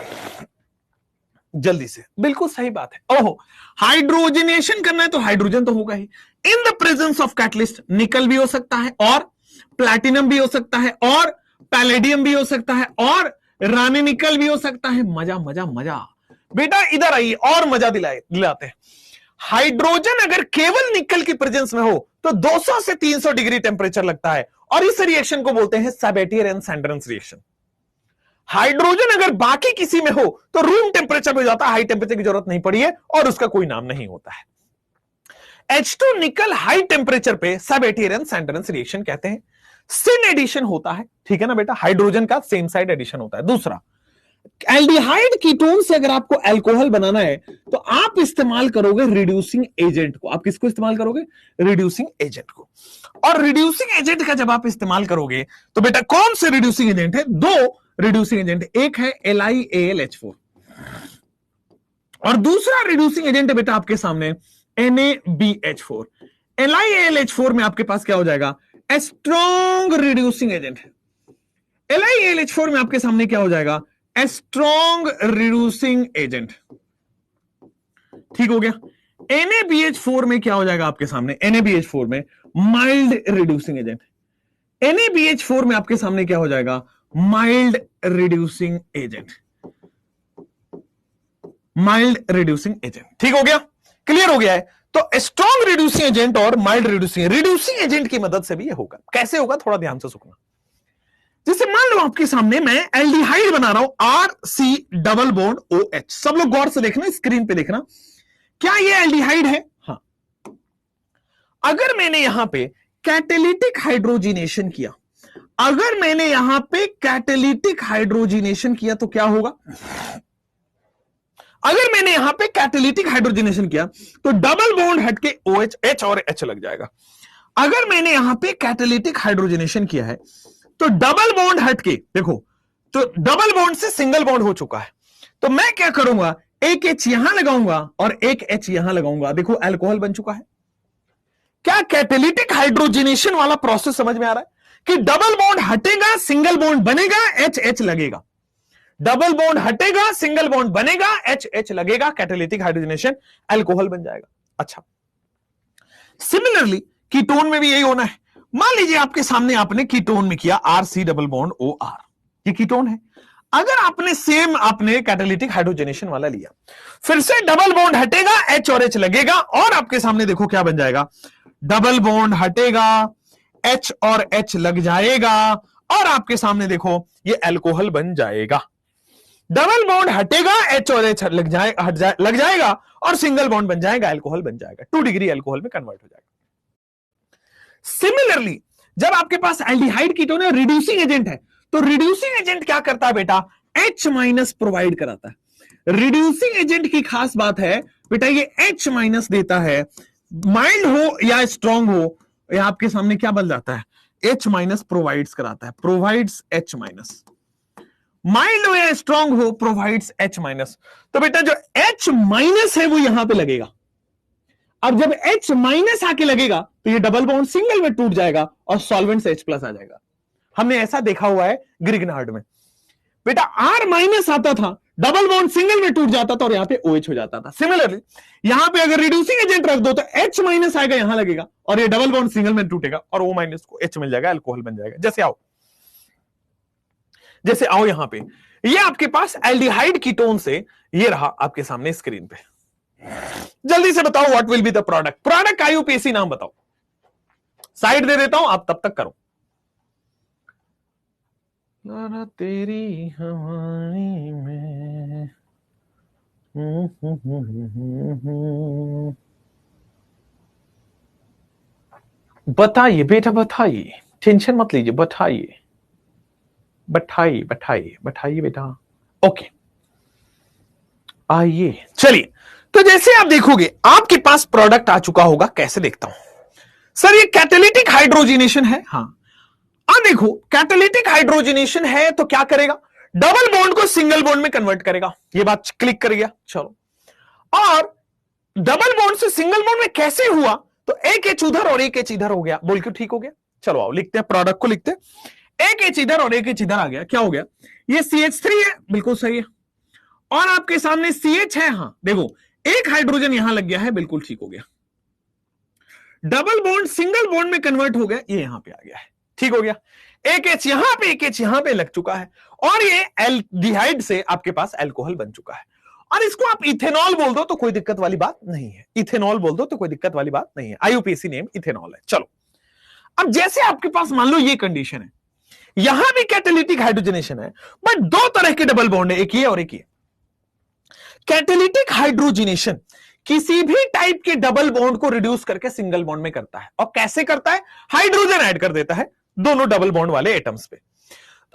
जल्दी से। बिल्कुल सही बात है। ओहो, हाइड्रोजनेशन करना है तो हाइड्रोजन तो होगा ही। In the presence of catalyst nickel भी हो सकता है, और प्लैटिनम भी हो सकता है, और पैलेडियम भी हो सकता है, और रानी निकल भी हो सकता है। मजा मजा मजा। बेटा इधर आइए और मजा दिलाते हैं। हाइड्रोजन अगर केवल निकल की प्रेजेंस में हो तो 200 से 300 डिग्री टेम्परेचर लगता है और इस रिएक्शन को बोलते हैं सैबेटियर एंड सैंडरस रिएक्शन। हाइड्रोजन अगर बाकी किसी में हो तो रूम टेम्परेचर में जाता है, हाई टेम्परेचर की जरूरत नहीं पड़ी है और उसका कोई नाम नहीं होता है। H2 निकल हाई टेम्परेचर पे सैबेटियर एंड सैंडरस रिएक्शन कहते हैं। सिन एडिशन होता है, ठीक है ना बेटा, हाइड्रोजन का सेम साइड एडिशन होता है। दूसरा, एल्डिहाइड कीटोन से अगर आपको अल्कोहल बनाना है तो आप इस्तेमाल करोगे रिड्यूसिंग एजेंट को। आप किसको इस्तेमाल करोगे? रिड्यूसिंग एजेंट को। और रिड्यूसिंग एजेंट का जब आप इस्तेमाल करोगे तो बेटा कौन से रिड्यूसिंग एजेंट है? दो रिड्यूसिंग एजेंट, एक है LiAlH4 और दूसरा रिड्यूसिंग एजेंट है बेटा आपके सामने NaBH4। LiAlH4 में आपके पास क्या हो जाएगा? स्ट्रॉन्ग रिड्यूसिंग एजेंट है। LiAlH4 में आपके सामने क्या हो जाएगा? स्ट्रॉन्ग रिड्यूसिंग एजेंट, ठीक हो गया। NaBH4 में क्या हो जाएगा आपके सामने? NaBH4 में माइल्ड रिड्यूसिंग एजेंट। NaBH4 में आपके सामने क्या हो जाएगा? Mild reducing agent, mild reducing agent, ठीक हो गया, क्लियर हो गया है। तो स्ट्रॉन्ग रिड्यूसिंग एजेंट और माइल्ड रिड्यूसिंग एजेंट की मदद से भी ये होगा। कैसे होगा? थोड़ा ध्यान से सुनना। जैसे मान लो आपके सामने मैं एल्डिहाइड बना रहा हूं, RC डबल बॉन्ड OH। सब लोग गौर से देखना, स्क्रीन पे देखना, क्या ये एल्डिहाइड है? हाँ। अगर मैंने यहां पे कैटेलिटिक हाइड्रोजिनेशन किया, अगर मैंने यहां पे कैटेलिटिक हाइड्रोजिनेशन किया तो क्या होगा? अगर मैंने यहां पे कैटेलिटिक हाइड्रोजिनेशन किया तो डबल बॉन्ड हटके OH, H और H लग जाएगा। अगर मैंने यहां पे कैटेलिटिक हाइड्रोजिनेशन किया है तो डबल बॉन्ड हटके, देखो, तो डबल बॉन्ड से सिंगल बॉन्ड हो चुका है, तो मैं क्या करूंगा? एक H यहां लगाऊंगा और एक H यहां लगाऊंगा। देखो अल्कोहल बन चुका है। क्या कैटेलिटिक हाइड्रोजिनेशन वाला प्रोसेस समझ में आ रहा है कि डबल बॉन्ड हटेगा, सिंगल बॉन्ड बनेगा, H लगेगा। डबल बॉन्ड हटेगा, सिंगल बॉन्ड बनेगा, H लगेगा, कैटेलिटिक हाइड्रोजनेशन, अल्कोहल बन जाएगा। अच्छा, सिमिलरली कीटोन में भी यही होना है। मान लीजिए आपके सामने आपने कीटोन में किया RC डबल बॉन्ड OR, ये कीटोन है। अगर आपने कैटेलिटिक हाइड्रोजनेशन वाला लिया, फिर से डबल बॉन्ड हटेगा, H और H लगेगा और आपके सामने देखो क्या बन जाएगा? डबल बॉन्ड हटेगा, H और H लग जाएगा और आपके सामने देखो ये अल्कोहल बन जाएगा। डबल बॉन्ड हटेगा, H और H लग जाएगा और सिंगल बॉन्ड बन जाएगा, अल्कोहल बन जाएगा, 2 डिग्री अल्कोहल में कन्वर्ट हो जाएगा। सिमिलरली जब आपके पास एल्डिहाइड कीटोन है, रिड्यूसिंग एजेंट है, तो रिड्यूसिंग एजेंट क्या करता है बेटा? H- प्रोवाइड कराता है। रिड्यूसिंग एजेंट की खास बात है बेटा, ये H- देता है। माइल्ड हो या स्ट्रॉन्ग हो, या आपके सामने क्या बन जाता है? H- प्रोवाइड्स कराता है, प्रोवाइड्स H-। माइल्ड हो या स्ट्रॉन्ग हो, प्रोवाइड्स H-। तो बेटा जो H- है वो यहां पे लगेगा। अब जब H- आके लगेगा तो ये डबल बॉन्ड सिंगल में टूट जाएगा और सॉल्वेंट से H+ आ जाएगा। हमने ऐसा देखा हुआ है ग्रिग्नार्ड में। बेटा R- आता था, डबल बॉन्ड सिंगल में टूट जाता था और यहां पे OH हो जाता था। सिमिलरली यहां पे अगर रिड्यूसिंग एजेंट रख दो तो H- आएगा, यहां लगेगा और ये डबल बॉन्ड सिंगल में टूटेगा और O- को H मिल जाएगा, अल्कोहल बन जाएगा। जैसे आओ यहां पे, ये आपके पास एल्डिहाइड कीटोन से ये रहा आपके सामने स्क्रीन पे। जल्दी से बताओ what will be the product का IUPAC नाम बताओ। साइड दे देता हूं, आप तब तक करो। तेरी हवाई में बताइए बेटा, बताइए, टेंशन मत लीजिए, बताइए बेटा। ओके, आइए चलिए। तो जैसे आप देखोगे आपके पास प्रोडक्ट आ चुका होगा। कैसे देखता हूं सर? ये कैटेलिटिक हाइड्रोजिनेशन है। हाँ, अब देखो कैटेलिटिक हाइड्रोजिनेशन है तो क्या करेगा? डबल बॉन्ड को सिंगल बॉन्ड में कन्वर्ट करेगा। ये बात क्लिक कर गया, चलो। और डबल बॉन्ड से सिंगल बॉन्ड में कैसे हुआ? तो एक H उधर और एक H इधर हो गया। बोल क्यों ठीक हो गया? चलो आओ लिखते हैं, प्रोडक्ट को लिखते हैं। एक H इधर और एक H इधर आ गया। क्या हो गया? ये CH3 है, बिल्कुल सही है, और आपके सामने CH है। हाँ देखो, एक हाइड्रोजन यहां लग गया है, बिल्कुल ठीक हो गया। डबल बॉन्ड सिंगल बॉन्ड में कन्वर्ट हो गया, ये यहां पे आ गया है, ठीक हो गया। एक H यहां पे, एक H यहां पे लग चुका है और ये एल्डिहाइड से आपके पास अल्कोहल बन चुका है। और इसको आप इथेनॉल बोल दो तो कोई दिक्कत वाली बात नहीं है, इथेनॉल बोल दो तो कोई दिक्कत वाली बात नहीं है, आईयूपीएसी नेम इथेनॉल है। चलो अब जैसे आपके पास मान लो ये कंडीशन है, यहां भी कैटालिटिक हाइड्रोजनेशन है, बट दो तरह के डबल बॉन्ड है, एक ये और एक ये। कैटालिटिक हाइड्रोजनेशन किसी भी टाइप के डबल बॉन्ड को रिड्यूस करके सिंगल बॉन्ड में करता है। और कैसे करता है? हाइड्रोजन ऐड कर देता है दोनों डबल बॉन्ड वाले एटम्स पे।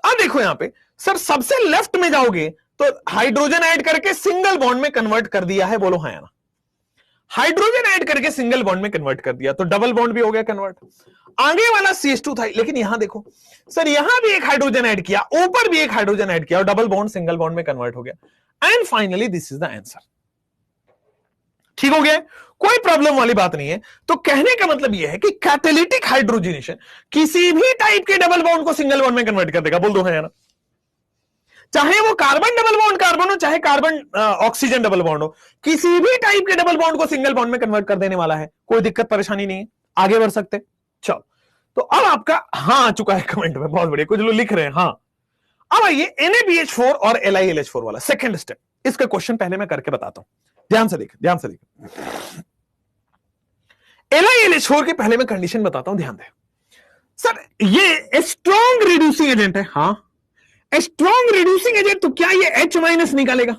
अब देखो यहां पे सर, सबसे लेफ्ट में जाओगे तो हाइड्रोजन ऐड करके सिंगल बॉन्ड में कन्वर्ट कर दिया है, बोलो हाँ या ना? हाइड्रोजन ऐड करके सिंगल बॉन्ड में कन्वर्ट कर दिया तो डबल बॉन्ड भी हो गया कन्वर्ट। आगे वाला CH2 था, लेकिन यहां देखो सर, यहां भी एक हाइड्रोजन ऐड किया, ऊपर भी एक हाइड्रोजन ऐड किया और डबल बॉन्ड सिंगल बॉन्ड में कन्वर्ट हो गया। And finally this is the answer. ठीक हो गया, कोई प्रॉब्लम वाली बात नहीं है। तो कहने का मतलब यह है कि कैटालिटिक हाइड्रोजनेशन किसी भी टाइप के डबल बॉन्ड को सिंगल बॉन्ड में कन्वर्ट कर देगा, बोल दो है ना? चाहे वो कार्बन डबल बॉन्ड कार्बन हो, चाहे कार्बन ऑक्सीजन डबल बॉन्ड हो, किसी भी टाइप के डबल बॉन्ड को सिंगल बॉन्ड में कन्वर्ट कर देने वाला है, कोई दिक्कत परेशानी नहीं है, आगे बढ़ सकते। चलो तो अब आपका हाँ आ चुका है कमेंट में, बहुत बढ़िया, कुछ लोग लिख रहे हैं हाँ। अब आइए NaBH4 और LiLH4 वाला सेकंड स्टेप, इसका क्वेश्चन पहले मैं करके बताता हूं, ध्यान से देखें, ध्यान से देखें। LiLH4 के पहले मैं कंडीशन बताता हूं, ध्यान दें। सर ये स्ट्रॉन्ग रिड्यूसिंग एजेंट है, हाँ स्ट्रॉन्ग रिड्यूसिंग एजेंट, तो क्या ये H- निकालेगा?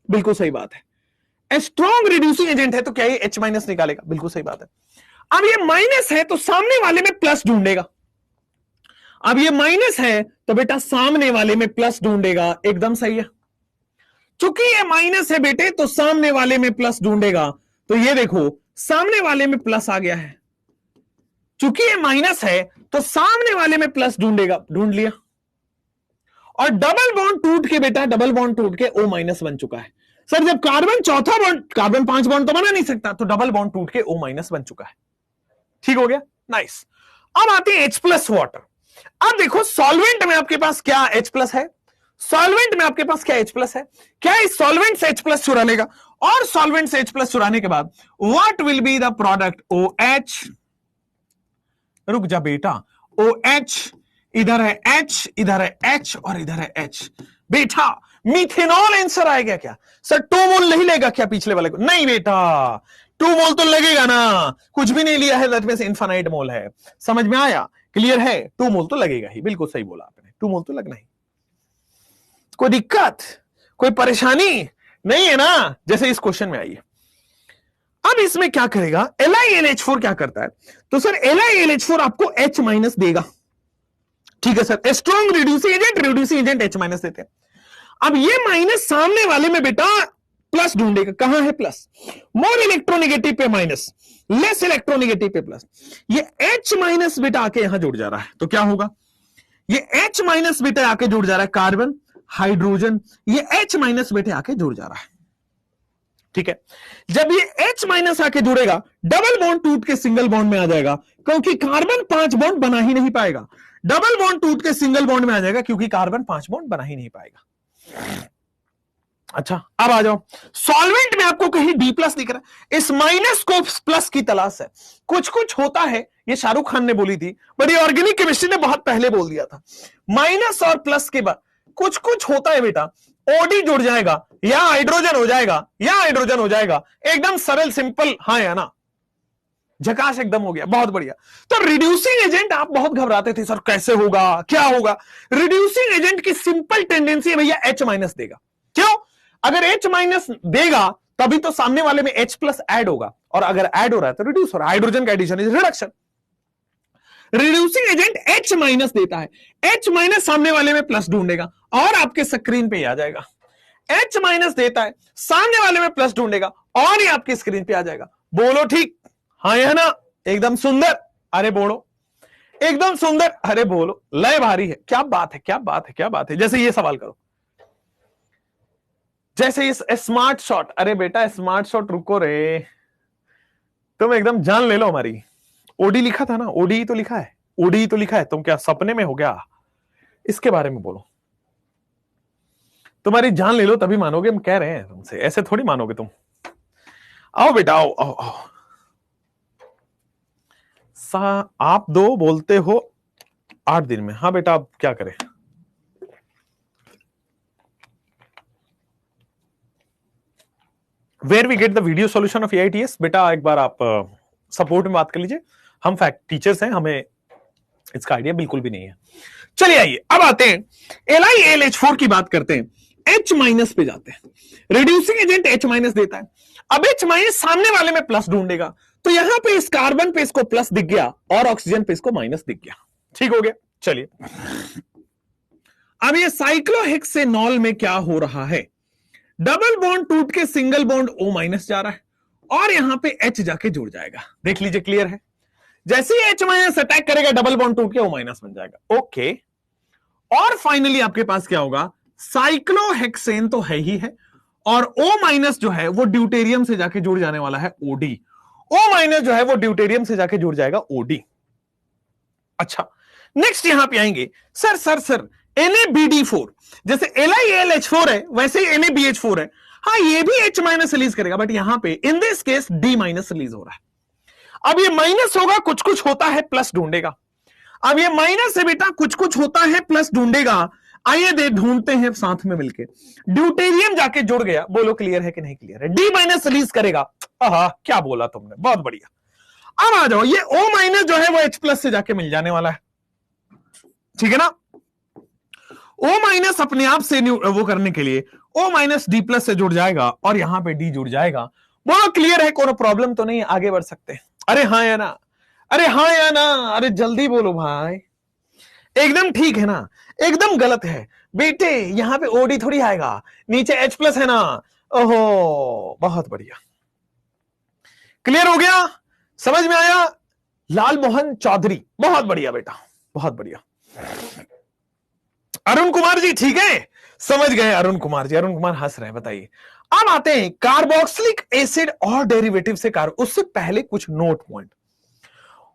बिल्कुल सही बात है। स्ट्रॉन्ग रिड्यूसिंग एजेंट है तो क्या ये H- निकालेगा? बिल्कुल सही बात है। अब ये माइनस है तो सामने वाले में प्लस ढूंढेगा। अब ये माइनस है तो बेटा सामने वाले में प्लस ढूंढेगा, एकदम सही है। चूंकि ये माइनस है बेटे तो सामने वाले में प्लस ढूंढेगा, तो ये देखो सामने वाले में प्लस आ गया है। चूंकि ये माइनस है तो सामने वाले में प्लस ढूंढेगा, ढूंढ लिया। और डबल बॉन्ड टूट के बेटा, डबल बॉन्ड टूट के O- बन चुका है। सर जब कार्बन चौथा बॉन्ड, कार्बन 5 बॉन्ड तो बना नहीं सकता, तो डबल बॉन्ड टूट के O- बन चुका है। ठीक हो गया, नाइस। अब आते हैं H+ वाटर। अब देखो सॉल्वेंट में आपके पास क्या H+ है, सॉल्वेंट में आपके पास क्या H+ है, क्या इस सॉल्वेंट से H+ चुरा लेगा, और सॉल्वेंट से H+ चुराने के बाद what will be the product? OH, रुक जा बेटा, OH, इधर है H, इधर है H और इधर है H। बेटा मिथेनॉल आंसर आएगा क्या? सर 2 मोल नहीं लेगा क्या पिछले वाले को? नहीं बेटा, 2 मोल तो लगेगा ना, कुछ भी नहीं लिया है, दैट मींस इनफाइनाइट मोल है। समझ में आया? क्लियर है? 2 मोल तो लगेगा ही, बिल्कुल सही बोला आपने, 2 मोल तो लगना ही। कोई दिक्कत, कोई परेशानी नहीं है ना, जैसे इस क्वेश्चन में आई है। अब इसमें क्या करेगा? LiLH4 क्या करता है? तो सर LiLH4 आपको H- देगा, ठीक है sir, strong reducing agent H- देते हैं। अब ये माइनस सामने वाले में बेटा प्लस ढूंढेगा, कहां है प्लस? मोर इलेक्ट्रोनेगेटिव पे माइनस, लेस इलेक्ट्रोनेगेटिव पे प्लस। ये H- बेटा आके यहां जुड़ जा रहा है, तो क्या होगा? ये H- बेटा आके जुड़ जा रहा है, कार्बन हाइड्रोजन, ये H- बेटे आके जुड़ जा रहा है। ठीक है, जब ये H- आके जुड़ेगा, डबल बॉन्ड टूट के सिंगल बॉन्ड में आ जाएगा, क्योंकि कार्बन 5 बॉन्ड बना ही नहीं पाएगा। डबल बॉन्ड टूट के सिंगल बॉन्ड में आ जाएगा, क्योंकि कार्बन 5 बॉन्ड बना ही नहीं पाएगा। अच्छा अब आ जाओ, सॉल्वेंट में आपको कहीं D+ दिख रहा है, इस माइनस को प्लस की तलाश है। कुछ कुछ होता है, ये शाहरुख खान ने बोली थी, बट ये ऑर्गेनिक केमिस्ट्री ने बहुत पहले बोल दिया था। माइनस और प्लस के बाद कुछ कुछ होता है बेटा, OD जुड़ जाएगा, या हाइड्रोजन हो जाएगा, या हाइड्रोजन हो जाएगा, एकदम सरल सिंपल, हाँ या ना? झकाश एकदम हो गया, बहुत बढ़िया। तो रिड्यूसिंग एजेंट आप बहुत घबराते थे, सर कैसे होगा, क्या होगा? रिड्यूसिंग एजेंट की सिंपल टेंडेंसी है भैया H- देगा। क्यों? अगर H- देगा तभी तो सामने वाले में H+ ऐड होगा, और अगर ऐड हो रहा है तो रिड्यूस हो रहा है, हाइड्रोजन का addition is reduction. Reducing agent H- देता है, H- सामने वाले में प्लस ढूंढेगा और आपके स्क्रीन पे आ जाएगा। H- देता है, सामने वाले में प्लस ढूंढेगा और ये आपकी स्क्रीन पे आ जाएगा। बोलो ठीक, हाँ है ना? एकदम सुंदर, अरे बोलो एकदम सुंदर, अरे बोलो, लय भारी है, क्या बात है, क्या बात है, क्या बात है। जैसे ये सवाल करो, जैसे इस स्मार्ट शॉट, अरे बेटा स्मार्ट शॉट रुको रे, तुम एकदम जान ले लो हमारी। OD लिखा था ना, OD तो लिखा है, OD तो लिखा है, तुम क्या सपने में हो गया? इसके बारे में बोलो, तुम्हारी जान ले लो तभी मानोगे, हम कह रहे हैं तुमसे, ऐसे थोड़ी मानोगे तुम। आओ बेटा आओ आओ आओ। आप 2 बोलते हो 8 दिन में, हाँ बेटा आप क्या करें? Where we get the video solution of AITS? बेटा एक बार आप सपोर्ट में बात कर लीजिए, हम फैक्ट टीचर्स हैं, हमें इसका आइडिया बिल्कुल भी नहीं है। चलिए आइए अब आते हैं LiAlH4 की बात करते हैं, H माइनस पे जाते हैं। रिड्यूसिंग एजेंट H माइनस देता है, अब H माइनस सामने वाले में प्लस ढूंढेगा, तो यहां पे इस कार्बन पे इसको प्लस दिख गया और ऑक्सीजन पे इसको माइनस दिख गया, ठीक हो गया। चलिए अब ये साइक्लोहेक्सेनॉल में क्या हो रहा है, डबल बॉन्ड टूट के सिंगल बॉन्ड O माइनस जा रहा है और यहां पे H जाके जुड़ जाएगा, देख लीजिए क्लियर है। जैसे ही H माइनस अटैक करेगा डबल बॉन्ड टूट के O माइनस बन जाएगा, ओके। और फाइनली आपके पास क्या होगा, साइक्लोहेक्सेन तो है ही है और O माइनस जो है वो ड्यूटेरियम से जाके जुड़ जाने वाला है OD, O माइनस जो है वो ड्यूटेरियम से जाके जुड़ जाएगा OD। अच्छा नेक्स्ट यहां पे आएंगे, सर सर सर NaBD4, जैसे LiAlH4 है वैसे ही NaBH4 है, हाँ ये भी H माइनस रिलीज करेगा, बट यहां पे in this case D minus release हो रहा है। अब ये माइनस होगा, कुछ कुछ होता है प्लस ढूंढेगा, अब ये माइनस है बेटा, कुछ कुछ होता है प्लस ढूंढेगा, आइए दे ढूंढते हैं साथ में मिलके, ड्यूटेरियम जाके जुड़ गया, बोलो क्लियर है कि नहीं क्लियर है, D माइनस रिलीज करेगा, आहा क्या बोला तुमने, बहुत बढ़िया। अब आ जाओ, ये O माइनस जो है वो H प्लस से जाके मिल जाने वाला है, ठीक है ना। O माइनस अपने आप से वो करने के लिए O माइनस D प्लस से जुड़ जाएगा और यहां पे D जुड़ जाएगा, बोलो क्लियर है, कोई प्रॉब्लम तो नहीं है, आगे बढ़ सकते हैं। अरे हाँ या ना, अरे हाँ या ना, अरे जल्दी बोलो भाई, एकदम ठीक है ना, एकदम गलत है बेटे, यहां पे OD थोड़ी आएगा, नीचे H प्लस है ना, ओहो बहुत बढ़िया, क्लियर हो गया, समझ में आया। लाल मोहन चौधरी, बहुत बढ़िया बेटा, बहुत बढ़िया। अरुण कुमार जी ठीक है, समझ गए अरुण कुमार जी, अरुण कुमार हंस रहे हैं, बताइए। अब आते हैं कार्बोक्सिलिक एसिड और डेरिवेटिव से उससे पहले कुछ नोट पॉइंट,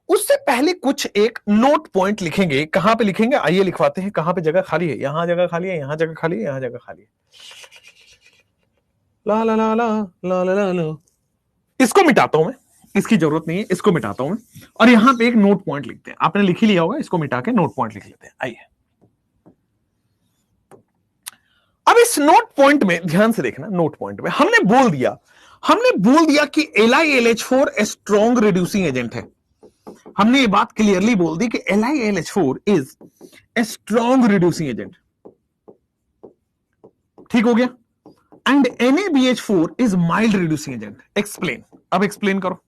उससे पहले कुछ एक नोट पॉइंट लिखेंगे, कहां पे लिखेंगे आइए लिखवाते हैं, कहां पे जगह खाली है, यहां जगह खाली है, यहां जगह खाली है, यहां जगह खाली है, ला ला ला ला ला ला ला ला। इसको मिटाता हूं मैं, इसकी जरूरत नहीं है, इसको मिटाता हूं मैं, और यहां पे एक नोट पॉइंट लिखते हैं, आपने लिख ही लिया होगा, इसको मिटा के नोट पॉइंट लिख लेते हैं, आइए। अब इस नोट पॉइंट में ध्यान से देखना, नोट पॉइंट में हमने बोल दिया कि LiAlH4 स्ट्रॉन्ग रिड्यूसिंग एजेंट है, हमने ये बात क्लियरली बोल दी कि LiAlH4 is a strong reducing agent, ठीक हो गया, and NaBH4 is mild reducing agent. Explain, अब एक्सप्लेन करो,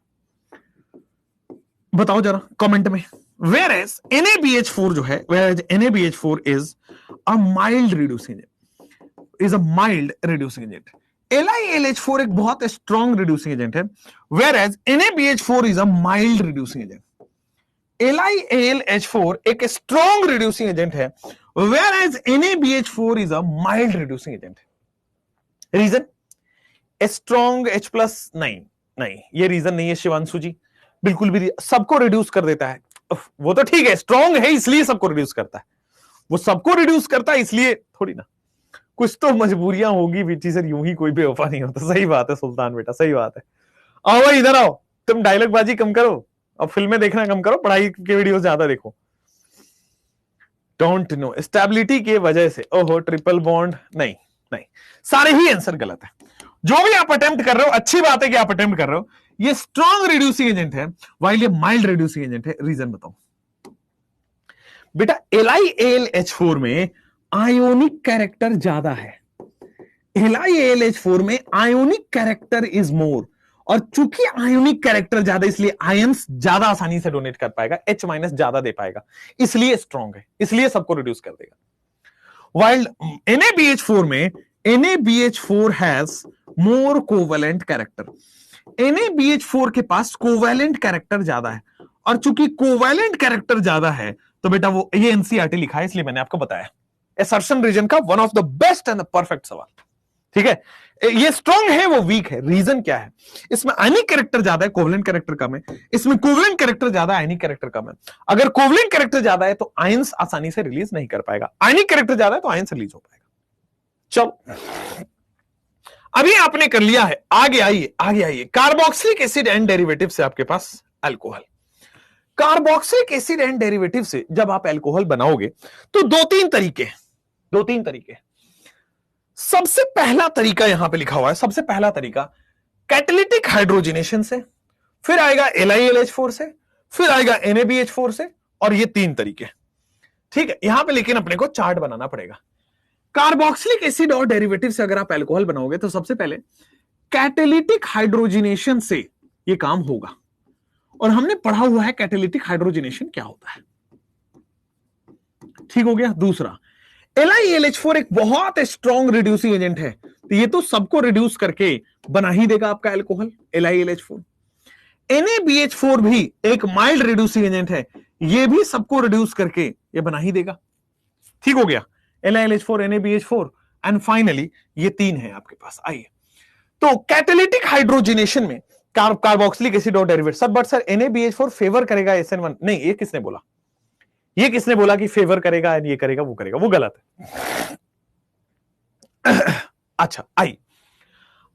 बताओ जरा कमेंट में, whereas NaBH4 जो है, whereas NaBH4 is a mild reducing agent, is a mild reducing agent, LiAlH4 एक बहुत स्ट्रॉन्ग रिड्यूसिंग एजेंट है, whereas NaBH4 is a mild reducing agent, LiAlH4 एक स्ट्रॉन्ग रिड्यूसिंग एजेंट है, whereas NaBH4 is a mild reducing agent। Reason, strong H plus नहीं, ये reason नहीं है शिवांशु जी, बिल्कुल भी, सबको रिड्यूस कर देता है, वो तो ठीक है, स्ट्रॉन्ग है इसलिए सबको रिड्यूस करता है, वो सबको रिड्यूस करता है इसलिए थोड़ी ना, कुछ तो मजबूरियां होगी बेटी सर, यूं ही कोई बेवफा नहीं होता, सही बात है सुल्तान बेटा, सही बात है। आओ भाई इधर आओ, तुम डायलॉग बाजी कम करो, अब फिल्में देखना कम करो, पढ़ाई के वीडियो ज्यादा देखो। डोंट नो, स्टेबिलिटी की वजह से, ओहो ट्रिपल बॉन्ड, नहीं, सारे ही आंसर गलत है, जो भी आप अटेम्प्ट कर रहे हो, अच्छी बात है कि आप अटेम्प्ट कर रहे हो, ये स्ट्रॉन्ग रिड्यूसिंग एजेंट है वाइल ये माइल्ड रिड्यूसिंग एजेंट है, रीजन बताओ बेटा। LiAlH4 में आयोनिक कैरेक्टर ज्यादा है, LiAlH4 में आयोनिक कैरेक्टर इज मोर, और चूंकि आयोनिक कैरेक्टर ज्यादा इसलिए आयंस ज्यादा आसानी से डोनेट कर पाएगा, H माइनस ज्यादा दे पाएगा, इसलिए स्ट्रॉन्ग है, इसलिए सबको रिड्यूस कर देगा। वाइल NaBH4 में NaBH4 has more covalent character, NaBH4 के पास कोवेलेंट कैरेक्टर ज्यादा है, और चूंकि कोवेलेंट कैरेक्टर ज्यादा है तो बेटा वो ये एनसीईआरटी लिखा है, इसलिए मैंने आपको बताया, असर्शन रीजन का one of the best and the perfect सवाल, ठीक है। ये स्ट्रॉन्ग है वो वीक है, रीजन क्या है, इसमें आयनिक कैरेक्टर ज्यादा है, कोवेलेंट कैरेक्टर कम है, इसमें कोवेलेंट कैरेक्टर ज्यादा है, आयनिक कैरेक्टर कम है। अगर कोवेलेंट कैरेक्टर ज्यादा है तो आयंस आसानी से रिलीज नहीं कर पाएगा, आयनिक कैरेक्टर ज्यादा है तो आयंस रिलीज हो पाएगा। चलो अभी आपने कर लिया है, आगे आइए कार्बोक्सिलिक एसिड एंड डेरिवेटिव से आपके पास alcohol, carboxylic acid and derivative से जब आप अल्कोहल बनाओगे तो दो तीन तरीके, सबसे पहला तरीका यहां पे लिखा हुआ है, सबसे पहला तरीका कैटेलिटिक हाइड्रोजनेशन से, फिर आएगा LiLH4 से, फिर आएगा NaBH4 से, और ये 3 तरीके। ठीक है, यहां पे लेकिन अपने को चार्ट बनाना पड़ेगा। कार्बोक्सिलिक एसिड और डेरिवेटिव से अगर आप अल्कोहल बनाओगे तो सबसे पहले कैटेलिटिक हाइड्रोजनेशन से ये काम होगा, और हमने पढ़ा हुआ है कैटेलिटिक हाइड्रोजनेशन क्या होता है। ठीक हो गया। दूसरा, LiLH4 एक बहुत स्ट्रॉन्ग रिड्यूसिंग एजेंट है, तो ये तो सबको रिड्यूस करके बना ही देगा आपका अल्कोहल LiLH4। NaBH4 भी एक माइल्ड रिड्यूसिंग एजेंट है, ये भी सबको रिड्यूस करके ये बना ही देगा। ठीक हो गया, LiLH4, NaBH4 एंड फाइनली ये 3 है आपके पास। आइए, तो कैटेलिटिक हाइड्रोजनेशन में कार्बोक्सिलिक एसिड और डेरिवेटिव सब, बट सर NaBH4 फेवर करेगा SN1, नहीं, ये किसने बोला? ये किसने बोला कि फेवर करेगा, ये करेगा, वो गलत है। अच्छा, आई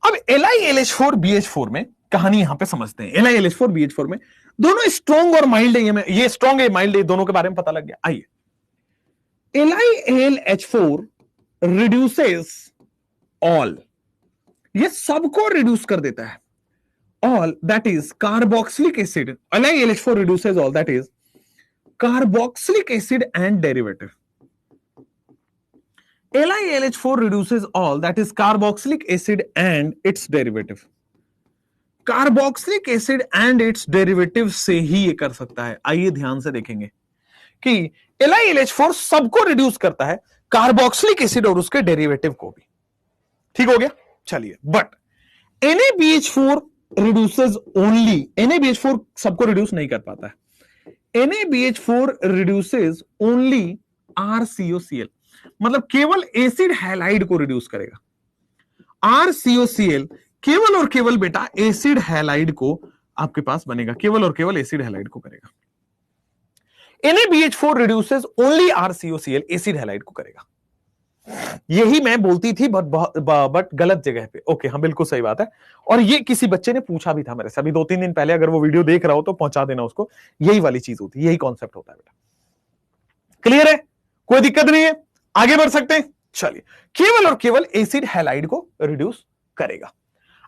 अब LiLH4 BH4 में कहानी यहां पे समझते हैं। LiLH4 BH4 में दोनों स्ट्रॉन्ग और माइल्ड है, ये स्ट्रॉन्ग है, माइल्ड है, दोनों के बारे में पता लग गया। आइए, LiLH4 रिड्यूसेस ऑल, ये सबको रिड्यूस कर देता है। All that is carboxylic acid, LiLH4 reduces all that is carboxylic acid and derivative. LiLH4 reduces all that is carboxylic acid and its derivative. Carboxylic acid and it's derivative से ही ये कर सकता है। आइए ध्यान से देखेंगे कि LiLH4 सबको रिड्यूस करता है, कार्बोक्सिलिक एसिड और उसके डेरिवेटिव को भी। ठीक हो गया, चलिए। But NaBH4 reduces only, NaBH4 सबको रिड्यूस नहीं कर पाता है। NaBH4 रिड्यूसेस ओनली RCOCl, मतलब केवल एसिड हैलाइड को रिड्यूस करेगा। RCOCl केवल और केवल बेटा एसिड हैलाइड को आपके पास बनेगा, केवल और केवल एसिड हैलाइड को करेगा। NaBH4 reduces only RCOCl, acid halide को करेगा। यही मैं बोलती थी बट गलत जगह पे। ओके, हाँ बिल्कुल सही बात है। और ये किसी बच्चे ने पूछा भी था मेरे से अभी 2-3 दिन पहले, अगर वो वीडियो देख रहा हो तो पहुंचा देना उसको। यही वाली चीज होती है, यही कॉन्सेप्ट होता है बेटा। क्लियर है, कोई दिक्कत नहीं है, आगे बढ़ सकते हैं। चलिए, केवल और केवल एसिड हैलाइड को रिड्यूस करेगा।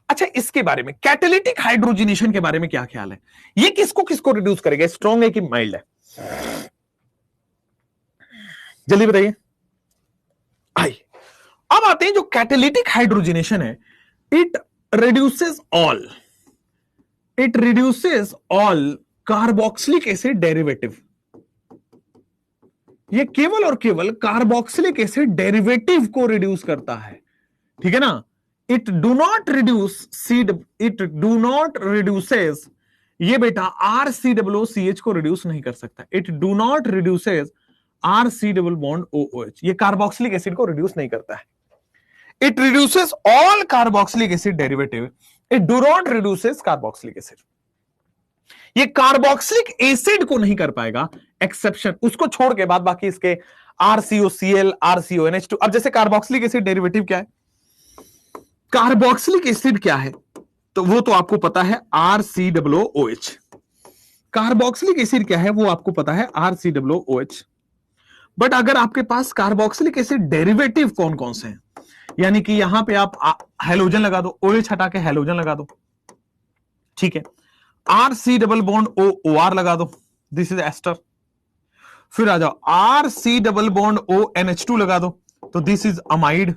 अच्छा, इसके बारे में कैटेलिटिक हाइड्रोजनेशन के बारे में क्या ख्याल है? ये किसको किसको रिड्यूस करेगा, स्ट्रॉन्ग है कि माइल्ड है? जल्दी बताइए। आई अब आते हैं जो कैटेलिटिक हाइड्रोजनेशन है, it reduces all carboxylic acid derivative. ये केवल और केवल कार्बोक्सिलिक एसिड डेरिवेटिव को रिड्यूस करता है। ठीक है ना? इट डू नॉट रिड्यूसेस, ये बेटा RCOOCH को रिड्यूस नहीं कर सकता। It do not reduces RC double bond OOH, ये कार्बोक्सिलिक एसिड को रिड्यूस नहीं करता है। It reduces all carboxylic acid derivative, it do not reduces carboxylic acid. ये कार्बोक्सिलिक एसिड को नहीं कर पाएगा, एक्सेप्शन उसको छोड़ के बाद बाकी इसके RCOCl, RCONH2। अब जैसे कार्बोक्सिलिक एसिड डेरिवेटिव क्या है, कार्बोक्सिलिक एसिड क्या है, तो वो तो आपको पता है RCOOH। कार्बोक्सिलिक एसिड क्या है वो आपको पता है RCOOH। बट अगर आपके पास कार्बोक्सिलिक एसिड डेरिवेटिव कौन कौन से हैं, यानी कि यहां पे आप हेलोजन लगा दो, OH हटा के हेलोजन लगा दो, ठीक है, RC डबल बॉन्ड OR लगा दो, दिस इज एस्टर। फिर आ जाओ RC डबल बॉन्ड ONH2 लगा दो, तो दिस इज अमाइड।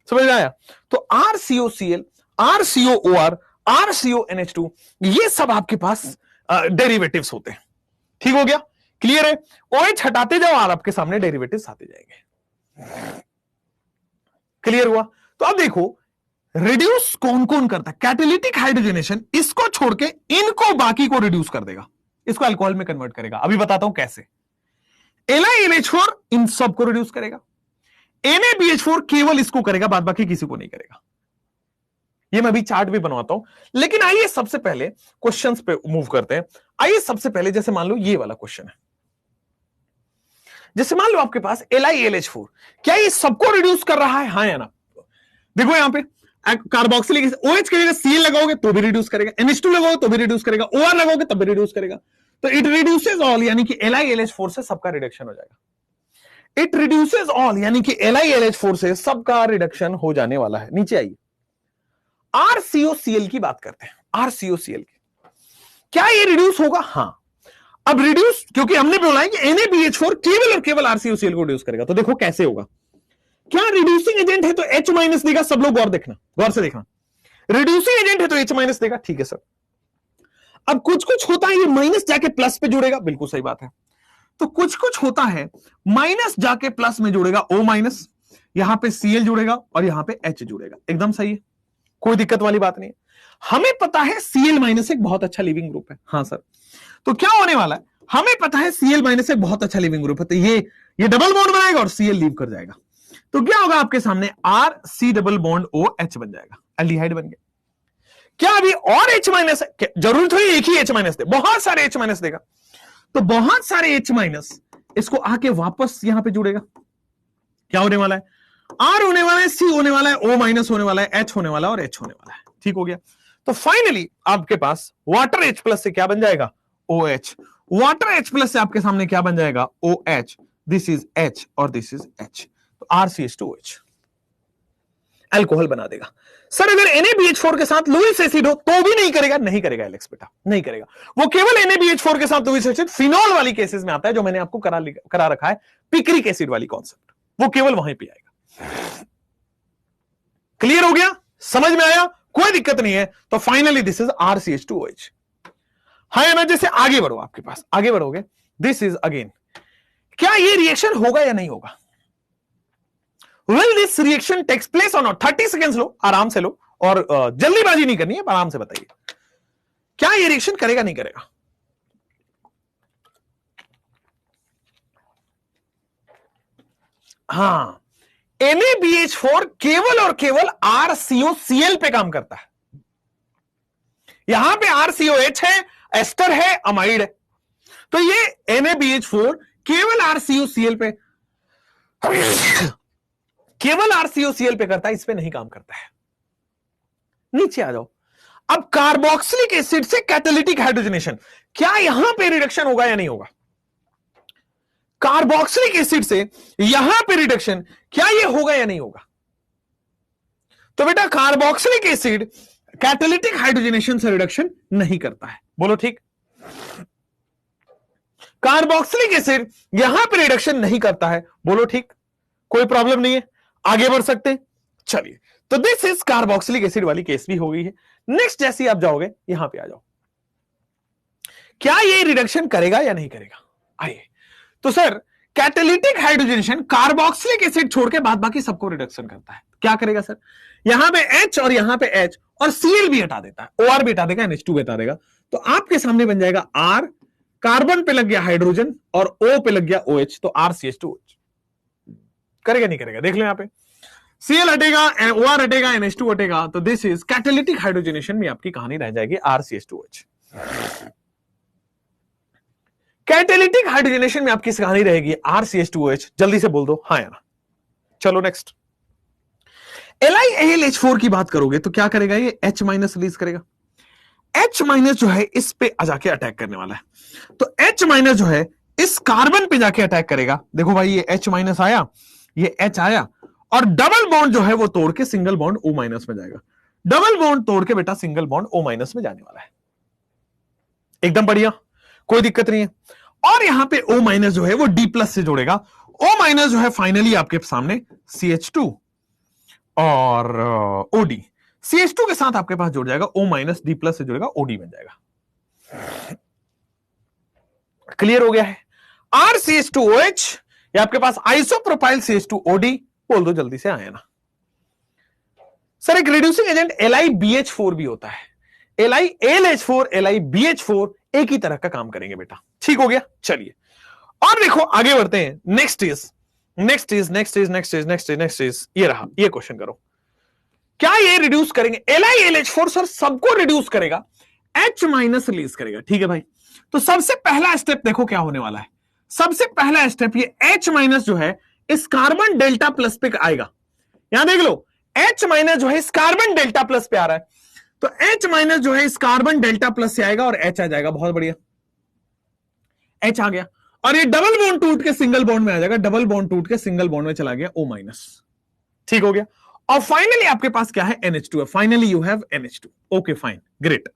समझ आया? तो RCOCl, RCOOR, RCONH2 ये सब आपके पास डेरिवेटिव्स होते हैं। ठीक हो गया, क्लियर है? OH हटाते जाओ और आपके सामने डेरिवेटिव्स आते जाएंगे। क्लियर हुआ? तो अब देखो रिड्यूस कौन कौन करता है कैटेलिटिक हाइड्रोजनेशन, इसको छोड़ के इनको बाकी को रिड्यूस कर देगा, इसको अल्कोहल में कन्वर्ट करेगा। अभी बताता हूं कैसे। LiLH4 इन सब को रिड्यूस करेगा, NaBH4 केवल इसको करेगा, बाद बाकी किसी को नहीं करेगा। ये मैं अभी चार्ट भी बनवाता हूं, लेकिन आइए सबसे पहले क्वेश्चंस पे मूव करते हैं। आइए सबसे पहले जैसे मान लो ये वाला क्वेश्चन है, जैसे मान लो आपके पास LiLH4, क्या ये सबको रिड्यूस कर रहा है, हाँ या ना? देखो यहां पे कार्बोक्सिलिक OH की जगह Cl लगाओगे तो भी रिड्यूस करेगा, NH2 लगाओगे तो भी रिड्यूस करेगा, OR लगाओगे तब भी रिड्यूस करेगा। तो इट रिड्यूसेस ऑल, यानी कि LiLH4 से सबका रिडक्शन हो जाएगा। इट रिड्यूसेस ऑल यानी कि LiLH4 से सबका रिडक्शन हो जाने वाला है। नीचे आइए, RCOCl की बात करते हैं। RCOCl की क्या ये रिड्यूस होगा? हां, अब रिड्यूस, क्योंकि हमने बोला है कि NaBH4 केवल और केवल RCOCl को रिड्यूस करेगा। तो देखो कैसे होगा। क्या रिड्यूसिंग एजेंट है तो H माइनस देगा। सब लोग गौर से देखना। रिड्यूसिंग एजेंट है तो H माइनस देगा। ठीक है सर। अब कुछ कुछ होता है ये माइनस जाके प्लस पे जुड़ेगा। बिल्कुल सही बात है। तो कुछ कुछ होता है माइनस जाके प्लस में जुड़ेगा O माइनस, यहां पे Cl जुड़ेगा और यहां पे H जुड़ेगा। एकदम सही है, कोई दिक्कत वाली बात नहीं है। हमें पता है Cl माइनस एक बहुत अच्छा लिविंग ग्रुप है। हाँ सर, तो क्या होने वाला है, हमें पता है Cl माइनस एक बहुत अच्छा लिविंग ग्रुप है। तो ये डबल बॉन्ड बनाएगा और Cl लीव कर जाएगा। तो क्या होगा आपके सामने, RC डबल बॉन्ड OH बन जाएगा, एल्डिहाइड बन गया। क्या अभी और H माइनस है? जरूर थोड़ी एक ही H माइनस दे, बहुत सारे H माइनस देगा। तो बहुत सारे H माइनस इसको आके वापस यहां पे जुड़ेगा। क्या होने वाला है, R होने वाला है, C होने वाला है, O माइनस होने वाला है, H होने वाला है और H होने वाला है। ठीक हो गया। तो फाइनली आपके पास वाटर H प्लस से क्या बन जाएगा, OH। वाटर H प्लस से आपके सामने क्या बन जाएगा, OH। दिस इज H और दिस इज H। तो RCH2OH अल्कोहल बना देगा। सर अगर NaBH4 के साथ लुईस एसिड हो तो भी नहीं करेगा? नहीं करेगा एलेक्स बेटा, नहीं करेगा। वो केवल NaBH4 के साथ लुईस एसिड फिनॉल वाली केसेस में आता है, जो मैंने आपको करा रखा है, पिक्रिक एसिड वाली कॉन्सेप्ट, वो केवल वहीं पे आएगा। क्लियर हो गया, समझ में आया, कोई दिक्कत नहीं है। तो फाइनली दिस इज RCH2OH। हाँ ना, जैसे आगे बढ़ो, आपके पास आगे बढ़ोगे, दिस इज अगेन, क्या ये रिएक्शन होगा या नहीं होगा? Will this reaction takes place or not? 30 seconds लो, आराम से लो, और जल्दीबाजी नहीं करनी है, आराम से बताइए क्या ये रिएक्शन करेगा नहीं करेगा। हाँ, NaBH4 केवल और केवल RCOCl पे काम करता है। यहां पे RCOH है, एस्टर है, अमाइड है। तो ये NaBH4 केवल RCOCl पे केवल RCOCl पे करता है, इस पे नहीं काम करता है। नीचे आ जाओ। अब कार्बोक्सिलिक एसिड से कैटालिटिक हाइड्रोजनेशन, क्या यहां पे रिडक्शन होगा या नहीं होगा? कार्बोक्सिलिक एसिड से यहां पे रिडक्शन, क्या ये होगा या नहीं होगा? तो बेटा कार्बोक्सिलिक एसिड कैटालिटिक हाइड्रोजनेशन से रिडक्शन नहीं करता है, बोलो ठीक। कार्बोक्सिलिक एसिड यहां पे रिडक्शन नहीं करता है, बोलो ठीक, कोई प्रॉब्लम नहीं है, आगे बढ़ सकते हैं। चलिए, तो दिस इज कार्बोक्सिलिक एसिड वाली केस भी हो गई है। नेक्स्ट जैसे ही आप जाओगे, यहां पे आ जाओ, क्या ये रिडक्शन करेगा या नहीं करेगा? आइए, तो sir catalytic hydrogenation carboxylic acid छोड़ के बाद बाकी सबको रिडक्शन करता है। क्या करेगा सर, यहां पे H और यहां पे H और Cl भी हटा देता है, OR भी हटा देगा, NH2 हटा देगा। तो आपके सामने बन जाएगा R, कार्बन पे लग गया हाइड्रोजन और O पे लग गया OH, तो RCH2OH। करेगा नहीं करेगा, देख लो यहां पे, Cl हटेगा, OR हटेगा, NH2 हटेगा, तो दिस इज कैटालिटिक हाइड्रोजनेशन में आपकी कहानी रह जाएगी RCH2OH। कैटालिटिक हाइड्रोजनेशन में आपकी कहानी रहेगी RCH2OH। जल्दी से बोल दो हाँ या ना। चलो नेक्स्ट, LiAlH4 की बात करोगे तो क्या करेगा, ये H माइनस रिलीज करेगा। H माइनस जो है इस पे जाके अटैक करने वाला है। तो H माइनस जो है इस कार्बन पे जाके अटैक करेगा। देखो भाई, ये H माइनस आया, ये H आया, और डबल बॉन्ड जो है वो तोड़ के सिंगल बॉन्ड O माइनस में जाएगा। डबल बॉन्ड तोड़ के बेटा सिंगल बॉन्ड O माइनस में जाने वाला है। एकदम बढ़िया, कोई दिक्कत नहीं है। और यहां पे O माइनस जो है वो D प्लस से जोड़ेगा। O माइनस जो है फाइनली आपके सामने CH2 और OD, CH2 के साथ आपके पास जुड़ जाएगा, O माइनस D प्लस से जुड़ेगा, OD बन जाएगा। क्लियर हो गया है। RCH2OH, ये आपके पास आइसोप्रोपाइल CH2OD, बोल दो जल्दी से, आया ना। सर एक रिड्यूसिंग एजेंट LiBH4 भी होता है। LiAlH4, LiBH4 एक ही तरह का काम करेंगे बेटा, ठीक हो गया। चलिए और देखो आगे बढ़ते हैं। नेक्स्ट इज ये रहा, ये क्वेश्चन करो, क्या ये रिड्यूस करेंगे? LiAlH4 सर सबको रिड्यूस करेगा, H माइनस रिलीज करेगा, ठीक है भाई। तो सबसे पहला स्टेप देखो क्या होने वाला है। सबसे पहला स्टेप, ये H माइनस जो है इस कार्बन डेल्टा प्लस पे आएगा। यहां देख लो, H माइनस जो है इस कार्बन डेल्टा प्लस पे आ रहा है, तो H माइनस जो है इस कार्बन डेल्टा प्लस से आएगा और H आ जाएगा। बहुत बढ़िया, H आ गया, और ये डबल बॉन्ड टूट के सिंगल बॉन्ड में आ जाएगा। डबल बॉन्ड टूट के सिंगल बॉन्ड में चला गया O माइनस, ठीक हो गया। और फाइनली आपके पास क्या है, NH2 है। Finally you have NH2। Okay fine, great.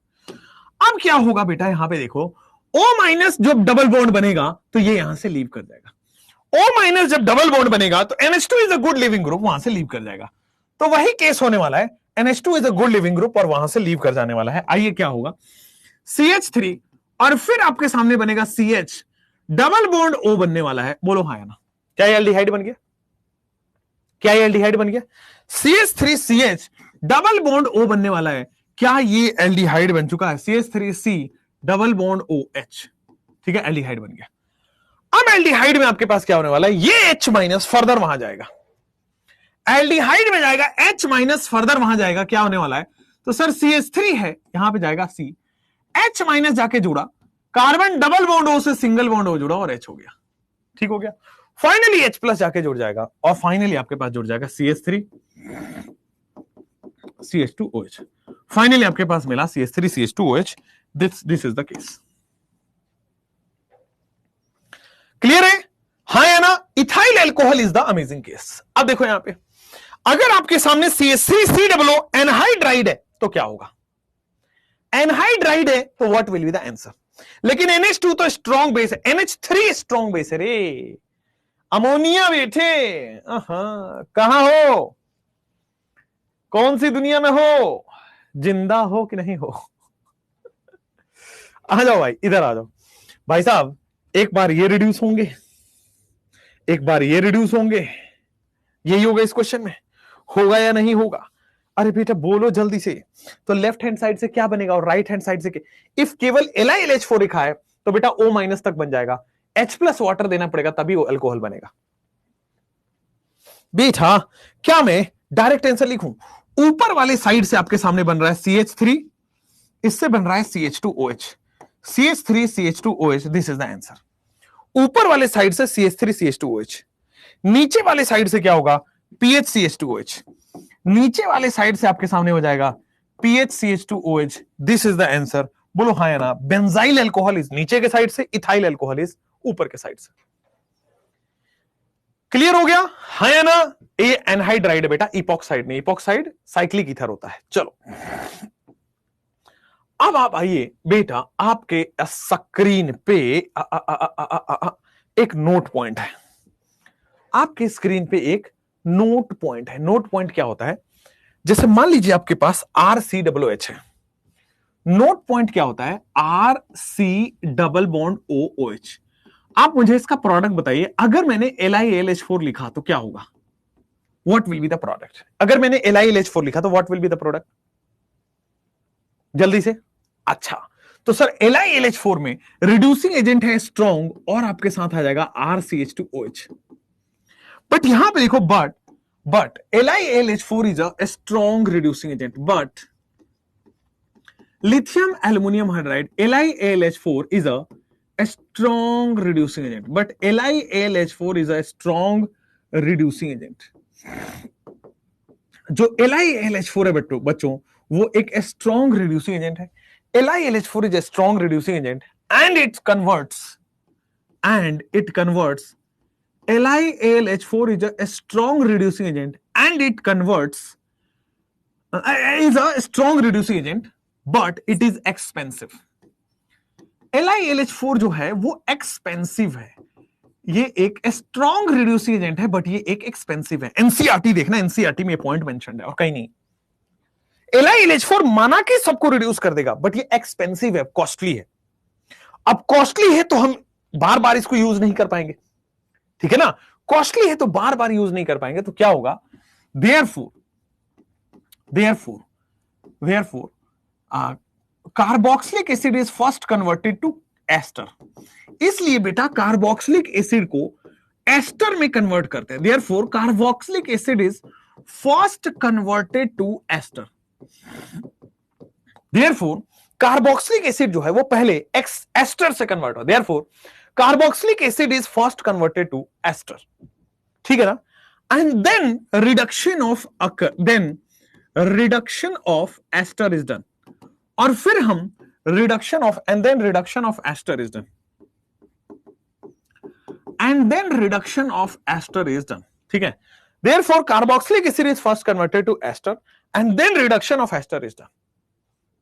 अब क्या होगा बेटा, यहां पे देखो, O माइनस जब डबल बॉन्ड बनेगा तो ये यहां से लीव कर जाएगा। O माइनस जब डबल बॉन्ड बनेगा तो NH2 is a good leaving group, वहां से लीव कर जाएगा। तो वही केस होने वाला है, NH2 is a good leaving group और वहां से लीव कर जाने वाला है। आइए क्या होगा, CH3 और फिर आपके सामने बनेगा CH, डबल बॉन्ड O बनने वाला है। बोलो हाँ या ना, क्या ये एल्डिहाइड बन गया? क्या ये एल्डिहाइड बन गया? CH3CH डबल बॉन्ड O बनने वाला है। क्या ये एल्डिहाइड बन चुका है? CH3C डबल बॉन्ड OH, ठीक है, एल्डिहाइड बन गया। अब एल्डिहाइड में आपके पास क्या होने वाला है, ये H माइनस फर्दर वहां जाएगा, एल्डिहाइड में जाएगा H माइनस फर्दर वहां जाएगा, क्या होने वाला है, तो सर CH3 है, यहां पे जाएगा C, H माइनस जाके जुड़ा, कार्बन डबल बॉन्ड O से सिंगल बॉन्ड O जुड़ा और H हो गया, ठीक हो गया। फाइनली H प्लस जाके जुड़ जाएगा और फाइनली आपके पास जुड़ जाएगा CH3 CH2OH। फाइनली आपके पास मिला CH3 CH2OH। This is the case. Clear है, हाँ या ना? Ethyl alcohol is the amazing case. अब देखो यहां पे, अगर आपके सामने CH3COO एनहाइड्राइड है तो क्या होगा? एनहाइड्राइड है तो what will be the answer? लेकिन NH2 तो स्ट्रॉन्ग बेस है, NH3 स्ट्रॉन्ग बेस है रे, अमोनिया बेटे। कहां हो, कौन सी दुनिया में हो, जिंदा हो कि नहीं हो? आ जाओ भाई, इधर आ जाओ भाई साहब। एक बार ये रिड्यूस होंगे, एक बार ये रिड्यूस होंगे, यही होगा इस क्वेश्चन में, होगा या नहीं होगा? अरे बेटा बोलो जल्दी से। तो लेफ्ट हैंड साइड से क्या बनेगा और राइट हैंड साइड से इफ केवल LiLH4 लिखा है तो बेटा O माइनस तक बन जाएगा, H प्लस वाटर देना पड़ेगा तभी वो अल्कोहल बनेगा। बेटा क्या मैं डायरेक्ट आंसर लिखूं? ऊपर वाले साइड से आपके सामने बन रहा है CH3, इससे बन रहा है CH2OH, CH3 CH2OH, this is the answer. ऊपर वाले साइड से CH3 CH2OH, नीचे वाले साइड से क्या होगा, PHCH2OH, नीचे वाले साइड से आपके सामने हो जाएगा PHCH2OH, this is the answer. बोलो हाँ या ना? बेंजाइल अल्कोहल इज नीचे के साइड से, इथाइल अल्कोहल इज ऊपर के साइड से। क्लियर हो गया, हाँ या ना? ये एनहाइड्राइड है बेटा, इपॉक्साइड नहीं, इपॉक्साइड साइक्लिक ईथर होता है। चलो अब आप आइए बेटा, आपके स्क्रीन पे एक नोट पॉइंट है, आपके स्क्रीन पे एक नोट पॉइंट है। नोट पॉइंट क्या होता है, जैसे मान लीजिए आपके पास RCOOH है, नोट पॉइंट क्या होता है, RC डबल बॉन्ड OOH। आप मुझे इसका प्रोडक्ट बताइए, अगर मैंने LiLH4 लिखा तो क्या होगा, what will be the product? अगर मैंने LiLH4 लिखा तो what will be the product, जल्दी से। अच्छा तो सर LiLH4 में रिड्यूसिंग एजेंट है स्ट्रॉन्ग और आपके साथ आ जाएगा RCH2OH। बट यहां पे देखो, but LiLH4 is a strong reducing agent, but lithium aluminum hydride LiLH4 is a strong reducing agent, but LiLH4 is a strong reducing agent। जो LiLH4 है बच्चों वो एक स्ट्रॉन्ग रिड्यूसिंग एजेंट है। LiLH4 is a strong reducing agent and it converts LiLH4 is a strong reducing agent and it converts is a strong reducing agent but it is expensive। LiLH4 जो है वो expensive है, ये एक strong reducing agent है but ये एक expensive है। एनसीईआरटी देखना, एनसीईआरटी में ये पॉइंट मेंशन्ड है और कहीं नहीं। LiLH4 माना कि सबको रिड्यूस कर देगा बट ये एक्सपेंसिव है, कॉस्टली है। अब कॉस्टली है तो हम बार बार इसको यूज नहीं कर पाएंगे, ठीक है ना, कॉस्टली है तो बार बार यूज नहीं कर पाएंगे, तो क्या होगा, therefore carboxylic acid is first converted to ester. इसलिए बेटा कार्बोक्सिलिक एसिड को एस्टर में कन्वर्ट करते हैं, therefore carboxylic acid is first converted to ester. therefore carboxylic acid जो है वो पहले एस्टर से कन्वर्ट हो, therefore carboxylic acid is first converted to ester, ठीक है ना। And then reduction of ester is done, और फिर हम reduction of ester is done, ठीक है। Therefore, carboxylic acid is first converted to ester and then reduction of ester is done.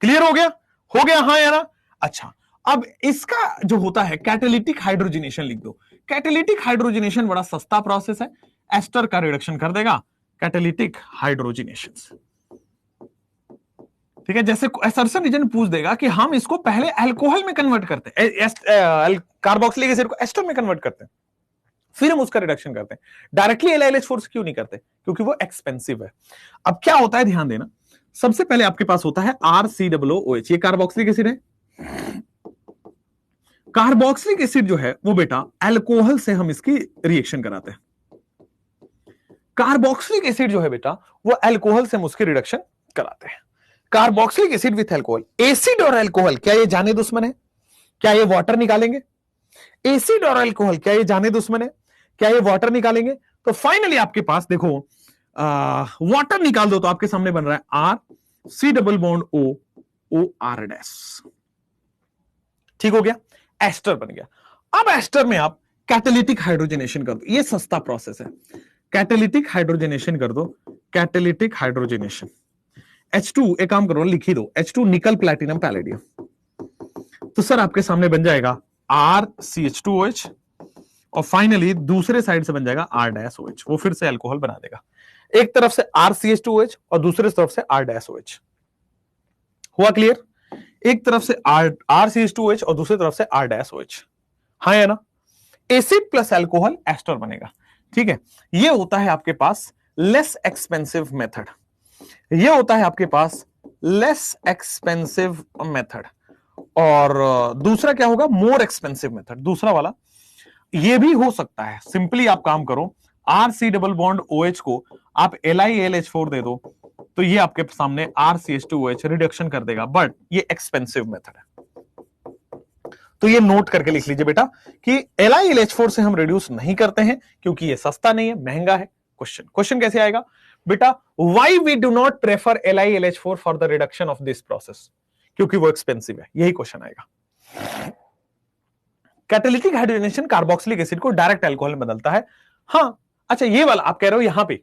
Clear हो गया? हो गया, हाँ या ना? अच्छा, अब इसका जो होता है कैटालिटिक हाइड्रोजनेशन लिख दो। कैटालिटिक हाइड्रोजनेशन बड़ा सस्ता प्रोसेस है, एस्टर का रिडक्शन कर देगा, कैटालिटिक हाइड्रोजनेशन। ठीक है, जैसे असर्शन रीजन पूछ देगा कि हम इसको पहले अल्कोहल में कन्वर्ट करते हैं, कार्बोक्सिलिक एसिड को एस्टर में कन्वर्ट करते हैं, फिर हम उसका रिडक्शन करते हैं। डायरेक्टली LiLH4 क्यों नहीं करते? क्योंकि वो एक्सपेंसिव है। अब क्या होता है, ध्यान देना, सबसे पहले आपके पास होता है RCOOH, ये कार्बोक्सिलिक एसिड है। कार्बोक्सिलिक एसिड जो है वो बेटा अल्कोहल से हम इसकी रिएक्शन कराते हैं। कार्बोक्सिलिक एसिड जो है बेटा वो अल्कोहल से हम उसकी रिडक्शन कराते हैं। Carboxylic acid with alcohol, acid और अल्कोहल क्या ये जाने दुश्मन है? क्या ये वाटर निकालेंगे? एसिड और अल्कोहल क्या ये जाने दुश्मन है? क्या ये वाटर निकालेंगे? तो फाइनली आपके पास देखो वाटर निकाल दो तो आपके सामने बन रहा है RC+O ठीक हो गया, एस्टर बन गया। अब एस्टर में आप कैटालिटिक हाइड्रोजनेशन कर दो, ये सस्ता प्रोसेस है, कैटालिटिक हाइड्रोजनेशन कर दो, कैटालिटिक हाइड्रोजनेशन। H2 एक काम करो, लिखी दो H2 निकल प्लैटिनम पैलेडियम, तो सर आपके सामने बन जाएगा RCH2OH और फाइनली दूसरे साइड से बन जाएगा R-OH, वो फिर से अल्कोहल बना देगा। एक तरफ से RCH2OH और दूसरे तरफ से R-OH। हुआ क्लियर? एक तरफ से RCH2OH और दूसरी तरफ से R-OH, हाँ या ना? एसिड प्लस अल्कोहल एस्टर बनेगा। ठीक है, ये होता है आपके पास लेस एक्सपेंसिव मेथड, ये होता है आपके पास लेस एक्सपेंसिव मेथड। और दूसरा क्या होगा? मोर एक्सपेंसिव मेथड, दूसरा वाला। ये भी हो सकता है, सिंपली आप काम करो, RC+OH को आप LiLH4 दे दो तो ये आपके सामने RCH2OH रिडक्शन कर देगा, बट ये एक्सपेंसिव मेथड है। तो ये नोट करके लिख लीजिए बेटा कि LiLH4 से हम रिड्यूस नहीं करते हैं क्योंकि ये सस्ता नहीं है, महंगा है। क्वेश्चन कैसे आएगा बेटा? Why we do not prefer LiLH4 for the reduction of this process? क्योंकि वो एक्सपेंसिव है, यही क्वेश्चन आएगा। कैटालिटिक हाइड्रोजनेशन कार्बोक्सिलिक एसिड को डायरेक्ट अल्कोहल में बदलता है। हाँ, अच्छा ये वाला आप कह रहे हो यहां पे,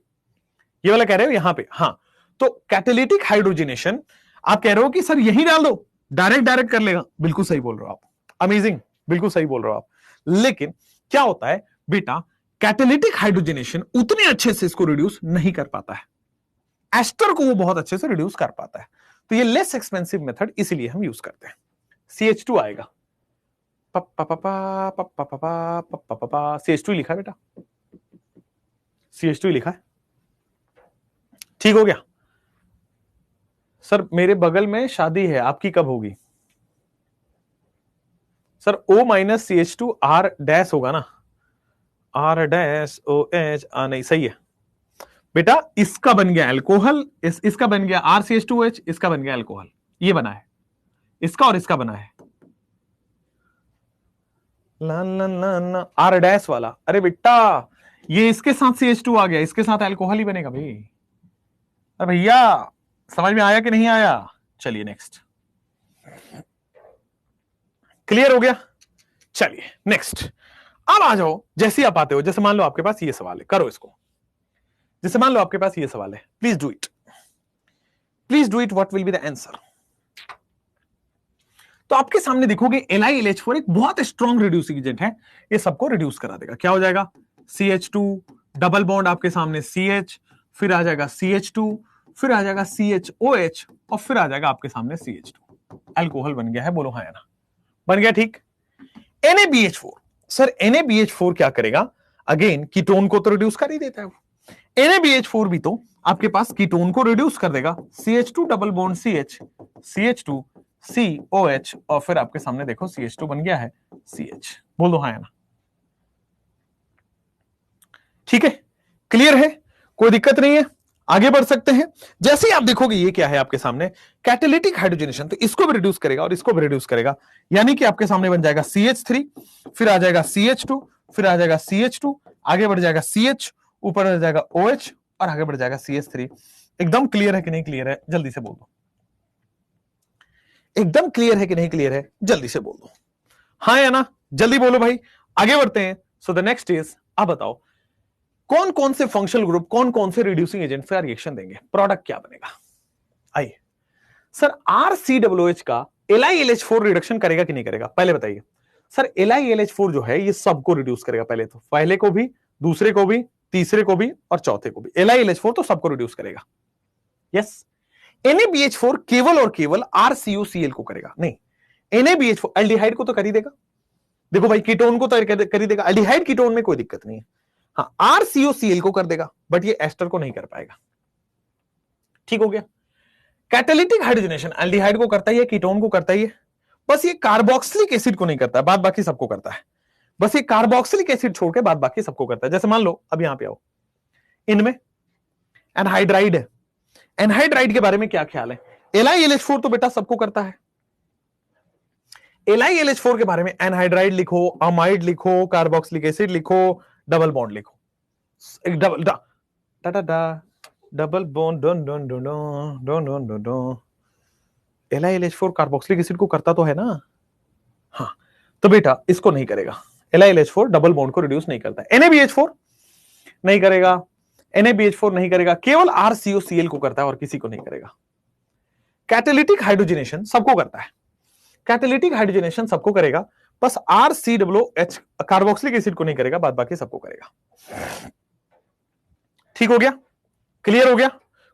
ये वाला कह रहे हो यहां पे, हाँ, तो कैटालिटिक हाइड्रोजनेशन आप कह रहे हो कि सर यही डाल दो, डायरेक्ट कर लेगा। बिल्कुल सही बोल रहे हो आप, अमेजिंग, बिल्कुल सही बोल रहे हो आप। लेकिन क्या होता है बेटा, कैटालिटिक हाइड्रोजनेशन उतने अच्छे से इसको रिड्यूस नहीं कर पाता है, एस्टर को वो बहुत अच्छे से रिड्यूस कर पाता है। तो ये लेस एक्सपेंसिव मेथड इसीलिए हम यूज करते हैं। CH2 आएगा, CH2 लिखा है बेटा, CH2 लिखा है, ठीक हो गया। सर मेरे बगल में शादी है, आपकी कब होगी? सर O-CH2 R- होगा ना, R-OH नहीं, सही है बेटा। इसका बन गया अल्कोहल, इसका बन गया RCH2OH, इसका बन गया अल्कोहल, ये बना है, इसका और इसका बना है R- वाला। अरे बेटा ये इसके साथ CH2 आ गया, इसके साथ अल्कोहल ही बनेगा भाई। अरे भैया समझ में आया कि नहीं आया? चलिए नेक्स्ट, क्लियर हो गया? चलिए नेक्स्ट, अब आ जाओ। जैसे ही आप आते हो, जैसे मान लो आपके पास ये सवाल है, करो इसको। जैसे मान लो आपके पास ये सवाल है, please do it, please do it, what will be the answer? तो आपके सामने देखोगे LiLH4 एक बहुत स्ट्रॉन्ग रिड्यूसिंग एजेंट है, ये सबको रिड्यूस करा देगा। क्या हो जाएगा? CH2 डबल बॉन्ड आपके सामने CH, फिर आ जाएगा CH2, फिर आ जाएगा CHOH और फिर आ जाएगा आपके सामने CH2, अल्कोहल बन गया है। बोलो हाँ या ना? बन गया, ठीक। NaBH4, सर NaBH4 क्या करेगा? अगेन कीटोन को तो रिड्यूस कर ही देता है वो। NaBH4 भी तो आपके पास कीटोन को रिड्यूस कर देगा, CH2 double bond CH, CH2 COH और फिर आपके सामने देखो CH2 बन गया है CH। बोल दो हाँ या ना? ठीक है, क्लियर है, कोई दिक्कत नहीं है, आगे बढ़ सकते हैं। जैसे ही आप देखोगे ये क्या है आपके सामने, कैटालिटिक हाइड्रोजनेशन, तो इसको भी रिड्यूस करेगा और इसको भी रिड्यूस करेगा, यानी कि आपके सामने बन जाएगा CH3, फिर आ जाएगा CH2, फिर आ जाएगा CH2, आगे बढ़ जाएगा CH, ऊपर आ जाएगा OH और आगे बढ़ जाएगा CH3। एकदम क्लियर है कि नहीं क्लियर है? जल्दी से बोल दो। एकदम क्लियर है कि नहीं क्लियर है? जल्दी से बोल दो हाँ या ना, जल्दी बोलो भाई, आगे बढ़ते हैं। सो द नेक्स्ट इज, आप बताओ कौन कौन से फंक्शनल ग्रुप कौन कौन से रिड्यूसिंग एजेंट का रिएक्शन देंगे, प्रोडक्ट क्या बनेगा? आइए सर, RCOOH का LiLH4 रिडक्शन करेगा कि नहीं करेगा, पहले बताइए सर। LiLH4 जो है ये सबको रिड्यूस करेगा, पहले तो, पहले को भी, दूसरे को भी, तीसरे को भी और चौथे को भी। LiLH4 तो सबको रिड्यूस करेगा, यस। NaBH4 केवल और केवल RCOCl को करेगा, नहीं NaBH4 एल्डिहाइड को तो कर ही देगा। देखो भाई, कीटोन को तो कर ही देगा, एल्डिहाइड कीटोन में कोई दिक्कत नहीं है। हाँ, RCOCl को कर देगा, बट ये एस्टर को नहीं कर पाएगा। ठीक हो गया। कैटालिटिक हाइड्रोजनेशन एल्डिहाइड को करता ही है, कीटोन को करता ही है, बस ये कार्बोक्सिलिक एसिड को नहीं करता है, बाद बाकी सबको करता है। बस ये कार्बोक्सिलिक एसिड छोड़ के बाद बाकी सबको करता है। जैसे मान लो अब यहां पे आओ, इनमें एनहाइड्राइड है, एनहाइड्राइड के बारे में क्या ख्याल है? LiLH4 तो बेटा सबको करता है। LiLH4 के बारे में एनहाइड्राइड लिखो, अमाइड लिखो, कार्बोक्सिलिक एसिड लिखो, डबल बॉन्ड लिखो, एक double bond, done done done done done done done. LiLH4 carboxylic acid को करता तो है ना, हाँ, तो बेटा इसको नहीं करेगा। LiLH4 डबल बॉन्ड को रिड्यूस नहीं करता है। NaBH4 नहीं करेगा, NaBH4 नहीं करेगा, केवल RCOCl को करता है और किसी को नहीं करेगा। कैटालिटिक हाइड्रोजनेशन सबको करता है, कैटालिटिक हाइड्रोजनेशन सबको करेगा, बस RCOOH कार्बोक्सिलिक एसिड को नहीं करेगा, बाद बाकी सबको करेगा। ठीक हो गया, क्लियर हो गया,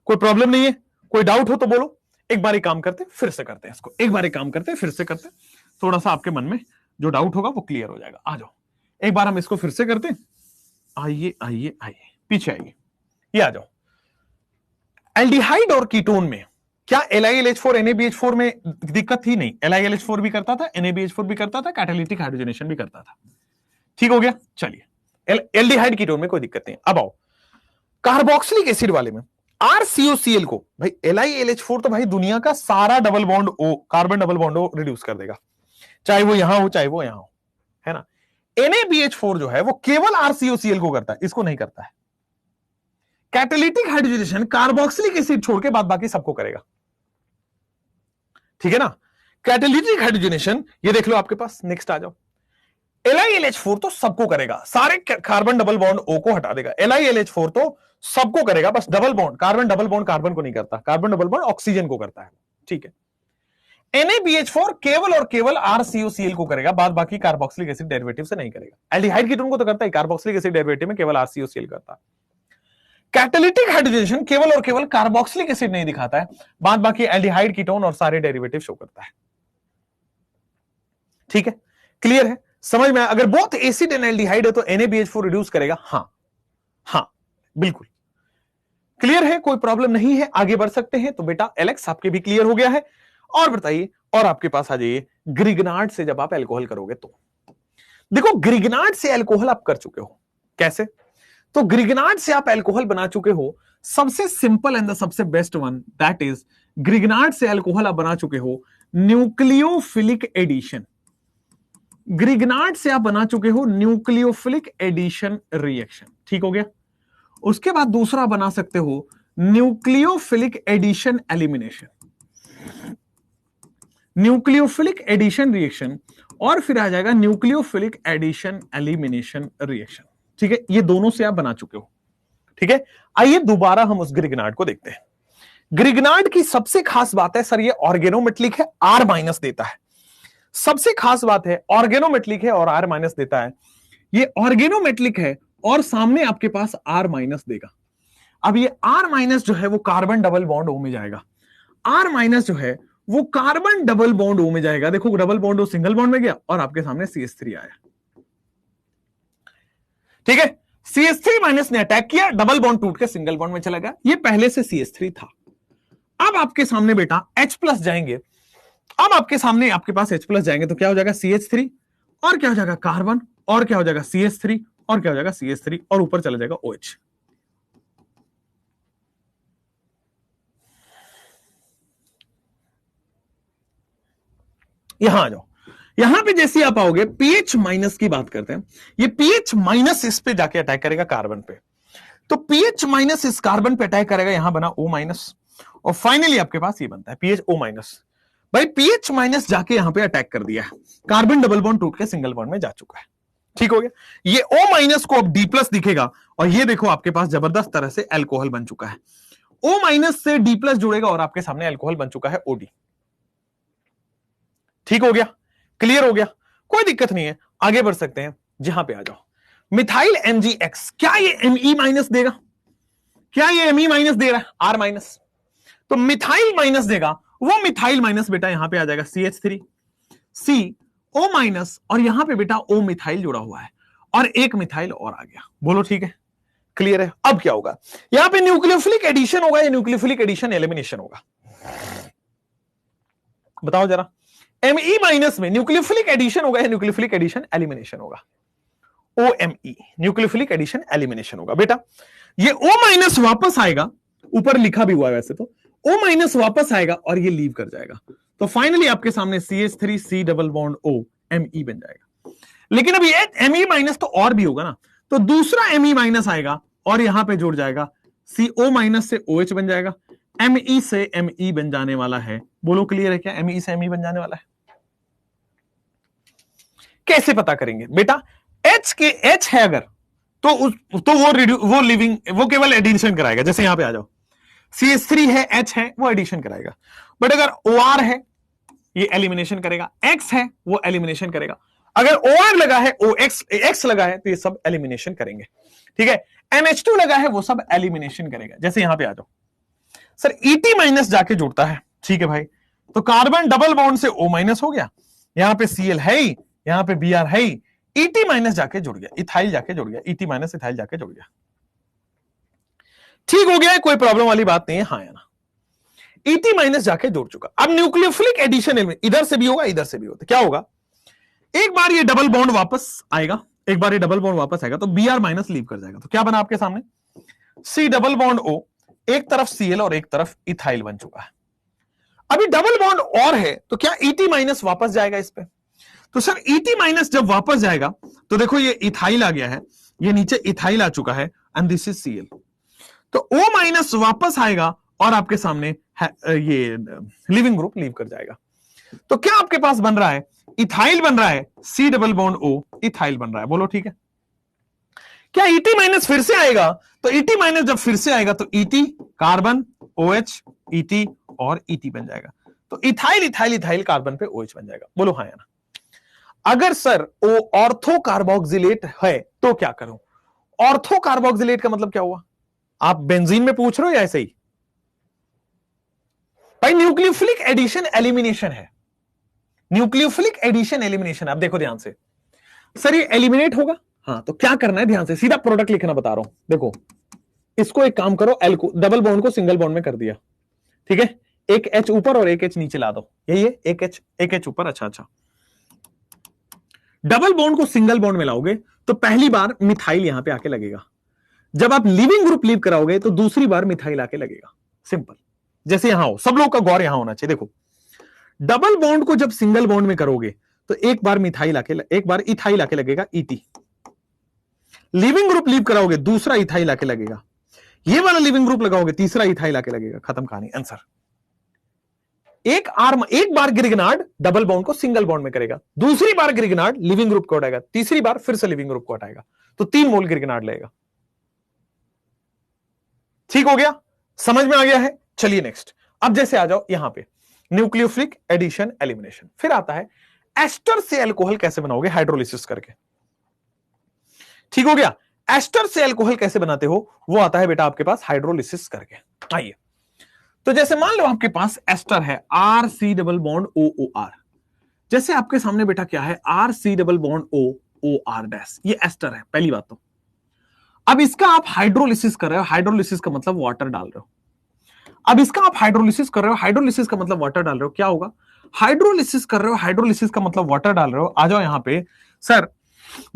कोई प्रॉब्लम नहीं है? कोई डाउट हो तो बोलो। एक बार काम करते फिर से करते हैं इसको, एक बार काम करते फिर से करते, थोड़ा सा आपके मन में जो डाउट होगा वो क्लियर हो जाएगा। आ जाओ, एक बार हम इसको फिर से करते हैं। आइए आइए आइए, पीछे आइए, ये आ जाओ। एल्डिहाइड और कीटोन में क्या LiLH4 NaBH4 में दिक्कत थी? नहीं, LiLH4 भी करता था, NaBH4 भी करता था, कैटालिटिक हाइड्रोजनेशन भी करता था। ठीक हो गया, चलिए एल्डिहाइड कीटोन में कोई दिक्कत नहीं। अब आओ कार्बोक्सिलिक एसिड वाले में RCOCl को, भाई LiLH4 तो भाई दुनिया का सारा double bond O, carbon double bond O reduce कर देगा, चाहे वो यहां हो चाहे वो यहां हो, है ना। NaBH4 जो है वो केवल RCOCl को करता है, इसको नहीं करता है। कैटालिटिक हाइड्रोजनेशन कार्बोक्सिलिक एसिड छोड़ के बाद बाकी सबको करेगा, ठीक है ना। कैटालिटिक हाइड्रोजनेशन ये देख लो आपके पास, नेक्स्ट आ जाओ। LiLH4 तो सबको करेगा, सारे कार्बन डबल बॉन्ड O को हटा देगा। LiLH4 तो सबको करेगा, बस double bond carbon double bond carbon को नहीं करता, कार्बन डबल बॉन्ड ऑक्सीजन को करता है, ठीक है। NaBH4 केवल और केवल RCOCl को करेगा, बाद बाकी कार्बोक्सिलिक एसिड डेरिवेटिव से नहीं करेगा। एल्डिहाइड कीटोन को तो करता है, कार्बोक्सिलिक एसिड डेरिवेटिव में केवल RCOCl करता है। कैटालिटिक हाइड्रोजनेशन केवल और केवल कार्बोक्सिलिक एसिड नहीं दिखाता है, बाद बाकी एल्डिहाइड कीटोन और सारे डेरिवेटिव शो करता है, ठीक है। क्लियर है, समझ में? अगर बोथ एसिड एंड एल्डिहाइड है तो NaBH4 रिड्यूस करेगा, हाँ हाँ बिल्कुल क्लियर है, कोई प्रॉब्लम नहीं है, आगे बढ़ सकते हैं। तो बेटा एलेक्स आपके भी क्लियर हो गया है। और बताइए, और आपके पास आ जाइए, ग्रिग्नार्ड से जब आप अल्कोहल करोगे तो देखो, ग्रिग्नार्ड से अल्कोहल आप कर चुके हो, कैसे? तो ग्रिग्नार्ड से आप अल्कोहल बना चुके हो, सबसे सिंपल एंड द सबसे best one that is, Grignard से अल्कोहल आप बना चुके हो न्यूक्लियोफिलिक एडिशन। ग्रिग्नार्ड से आप बना चुके हो न्यूक्लियोफिलिक एडिशन रिएक्शन, ठीक हो गया। उसके बाद दूसरा बना सकते हो nucleophilic addition elimination, nucleophilic addition reaction, और फिर आ जाएगा न्यूक्लियोफिलिक एडिशन एलिमिनेशन रिएक्शन, ठीक है। ये दोनों से आप बना चुके हो, ठीक है। आइए दोबारा हम उस ग्रिग्नार्ड को देखते हैं। ग्रिग्नार्ड की सबसे खास बात है सर, ये ऑर्गेनोमेटलिक है, R माइनस देता है। सबसे खास बात है ऑर्गेनोमेटलिक है और R माइनस देता है। ये ऑर्गेनोमेटलिक है और सामने आपके पास R माइनस देगा। अब ये R माइनस जो है वो कार्बन डबल बॉन्ड O में जाएगा, R माइनस जो है वो कार्बन डबल बॉन्ड O में जाएगा। देखो double bond O single bond में गया और आपके सामने CH3 आया, ठीक है। CH3 माइनस ने अटैक किया, डबल बॉन्ड टूट के सिंगल बॉन्ड में चला गया। ये पहले से CH3 था। अब आपके सामने बेटा H प्लस जाएंगे, अब आपके सामने आपके पास H प्लस जाएंगे तो क्या हो जाएगा CH3, और क्या हो जाएगा कार्बन, और क्या हो जाएगा CH3, और क्या हो जाएगा CH3, और ऊपर चला जाएगा OH। यहां आ जाओ, यहां पे जैसे आप आओगे pH माइनस की बात करते हैं, ये pH माइनस इस पे जाके अटैक करेगा कार्बन पे, तो pH माइनस इस कार्बन पे अटैक करेगा, यहां बना O माइनस, और फाइनली आपके पास ये बनता है pH O माइनस। भाई pH माइनस जाके यहां पे अटैक कर दिया है, कार्बन डबल बॉन्ड टूट के सिंगल बॉन्ड में जा चुका है। ठीक हो गया। ये O माइनस को अब D प्लस दिखेगा और ये देखो आपके पास जबरदस्त तरह से एल्कोहल बन चुका है। O माइनस से D प्लस जुड़ेगा और आपके सामने एल्कोहल बन चुका है OD। ठीक हो गया, क्लियर हो गया, कोई दिक्कत नहीं है, आगे बढ़ सकते हैं। जहां पे आ जाओ, मिथाइल MgX, क्या ये Me माइनस देगा? क्या ये Me माइनस दे रहा है? R माइनस, तो मिथाइल माइनस देगा, वो मिथाइल माइनस बेटा यहां पे आ जाएगा CH3 CO माइनस, और यहां पे बेटा O मिथाइल जुड़ा हुआ है और एक मिथाइल और आ गया। बोलो ठीक है, क्लियर है। अब क्या होगा, यहां पे न्यूक्लियोफिलिक एडिशन होगा या न्यूक्लियोफिलिक एडिशन एलिमिनेशन होगा? बताओ जरा। Me माइनस में न्यूक्लियोफिलिक एडिशन होगा या न्यूक्लियोफिलिक एडिशन एलिमिनेशन होगा? OMe, न्यूक्लियोफिलिक एडिशन एलिमिनेशन होगा। बेटा ये O माइनस वापस आएगा, ऊपर लिखा भी हुआ है वैसे तो, O माइनस वापस आएगा और ये लीव कर जाएगा, तो फाइनली आपके सामने CH3 C double bond O Me बन जाएगा। लेकिन अब ये Me माइनस तो और भी होगा ना, तो दूसरा Me माइनस आएगा और यहां पे जुड़ जाएगा, CO माइनस से OH बन जाएगा, Me से Me बन जाने वाला है। बोलो क्लियर है क्या? Me से Me बन जाने वाला है। कैसे पता करेंगे बेटा? H के H है अगर, तो वो लिविंग, वो केवल एडिशन कराएगा। जैसे यहां पे आ जाओ, CH3 है, H है, वो एडिशन कराएगा। बट अगर OR है, ये एलिमिनेशन करेगा। X है, वो एलिमिनेशन करेगा। अगर OR लगा है, X लगा है, तो ये सब एलिमिनेशन करेंगे। ठीक है, NH2 लगा है, वो सब एलिमिनेशन करेगा। जैसे यहां पे आ जाओ, सर ET माइनस जाके जुड़ता है। ठीक है भाई, तो कार्बन डबल बॉन्ड से O माइनस हो गया, यहां पे Cl है ही, यहां पे Br है ही, ET माइनस जाके जुड़ गया, इथाइल जाके जुड़ गया, ET माइनस इथाइल जाके जुड़ गया। ठीक हो गया है, कोई प्रॉब्लम वाली बात नहीं है, हाँ या ना? ET माइनस जाके जुड़ चुका। अब न्यूक्लियोफिलिक एडिशन इधर से भी होगा, इधर से भी होगा, क्या होगा? एक बार ये डबल बॉन्ड वापस आएगा, एक बार ये डबल बॉन्ड वापस आएगा, तो Br माइनस लीव कर जाएगा, तो क्या बना आपके सामने? C डबल बॉन्ड O, एक तरफ Cl और एक तरफ इथाइल बन चुका है। अभी डबल बॉन्ड और है, तो क्या ET माइनस वापस जाएगा इस पे? तो सर ET माइनस जब वापस जाएगा, तो देखो ये इथाइल आ गया है, ये नीचे इथाइल आ चुका है, एंड दिस इज Cl, तो O माइनस वापस आएगा और आपके सामने ये लिविंग ग्रुप लीव कर जाएगा। तो क्या आपके पास बन रहा है? इथाइल बन रहा है, C double bond O, ethyl बन रहा है। बोलो ठीक है। क्या ET माइनस फिर से आएगा? तो ET माइनस जब फिर से आएगा, तो ET कार्बन OH ET और ET बन जाएगा, तो इथाइल इथाइल इथाइल कार्बन पे OH बन जाएगा। बोलो हाँ या ना? अगर सर O ऑर्थो कार्बोक्सिलेट है तो क्या करूं? ऑर्थो कार्बोक्सिलेट का मतलब क्या हुआ? आप बेंजीन में पूछ रहे हो या ऐसे ही? भाई न्यूक्लियोफिलिक एडिशन एलिमिनेशन है, न्यूक्लियोफिलिक एडिशन एलिमिनेशन। आप देखो ध्यान से, सर ये एलिमिनेट होगा, हाँ, तो क्या करना है? ध्यान से, सीधा प्रोडक्ट लिखना बता रहा हूं। देखो, इसको एक काम करो, एल को डबल बॉन्ड को सिंगल बॉन्ड में कर दिया, ठीक है, एक H ऊपर और एक H नीचे ला दो, यही है, एक H ऊपर। अच्छा, डबल बॉन्ड को सिंगल बॉन्ड में लाओगे तो पहली बार मिथाइल यहां पे आके लगेगा, जब आप लिविंग ग्रुप लीव कराओगे तो दूसरी बार मिथाइल आके लगेगा। सिंपल, जैसे यहां हो, सब लोग का गौर यहां होना चाहिए। देखो, डबल बॉन्ड को जब सिंगल बॉन्ड में करोगे तो एक बार मिथाइल आके, एक बार इथाइल आके लगेगा, ET। लिविंग ग्रुप लीव कराओगे, दूसरा इथाइल आके लगेगा, ये वाला लिविंग ग्रुप लगाओगे, तीसरा इथाइल आके लगेगा। खत्म कहानी, आंसर। एक बार ग्रिगनार्ड डबल बॉन्ड को सिंगल बॉन्ड में करेगा, दूसरी बार ग्रिगनार्ड लिविंग ग्रुप को हटाएगा, तीसरी बार फिर से लिविंग ग्रुप को हटाएगा, तो 3 मोल ग्रिगनार्ड लेगा। ठीक हो गया, समझ में आ गया है? चलिए नेक्स्ट, अब जैसे आ जाओ यहां पे, न्यूक्लियोफिलिक एडिशन एलिमिनेशन। फिर आता है एस्टर से अल्कोहल कैसे बनाओगे? हाइड्रोलिसिस करके। ठीक हो गया, एस्टर से अल्कोहल कैसे बनाते हो? वो आता है बेटा आपके पास हाइड्रोलिसिस करके। आइए, तो जैसे मान लो आपके पास एस्टर है, RC डबल बॉन्ड OOR। जैसे आपके सामने बेटा क्या है? RC double bond OOR dash, ये एस्टर है, पहली बात तो। अब इसका आप हाइड्रोलिसिस कर रहे हो, हाइड्रोलिसिस का मतलब वाटर डाल रहे हो। अब इसका आप हाइड्रोलिसिस कर रहे हो, हाइड्रोलिसिस का मतलब वाटर डाल रहे हो, क्या होगा? हाइड्रोलिसिस कर रहे हो, हाइड्रोलिसिस का मतलब वाटर डाल रहे हो। आ जाओ यहां पे, सर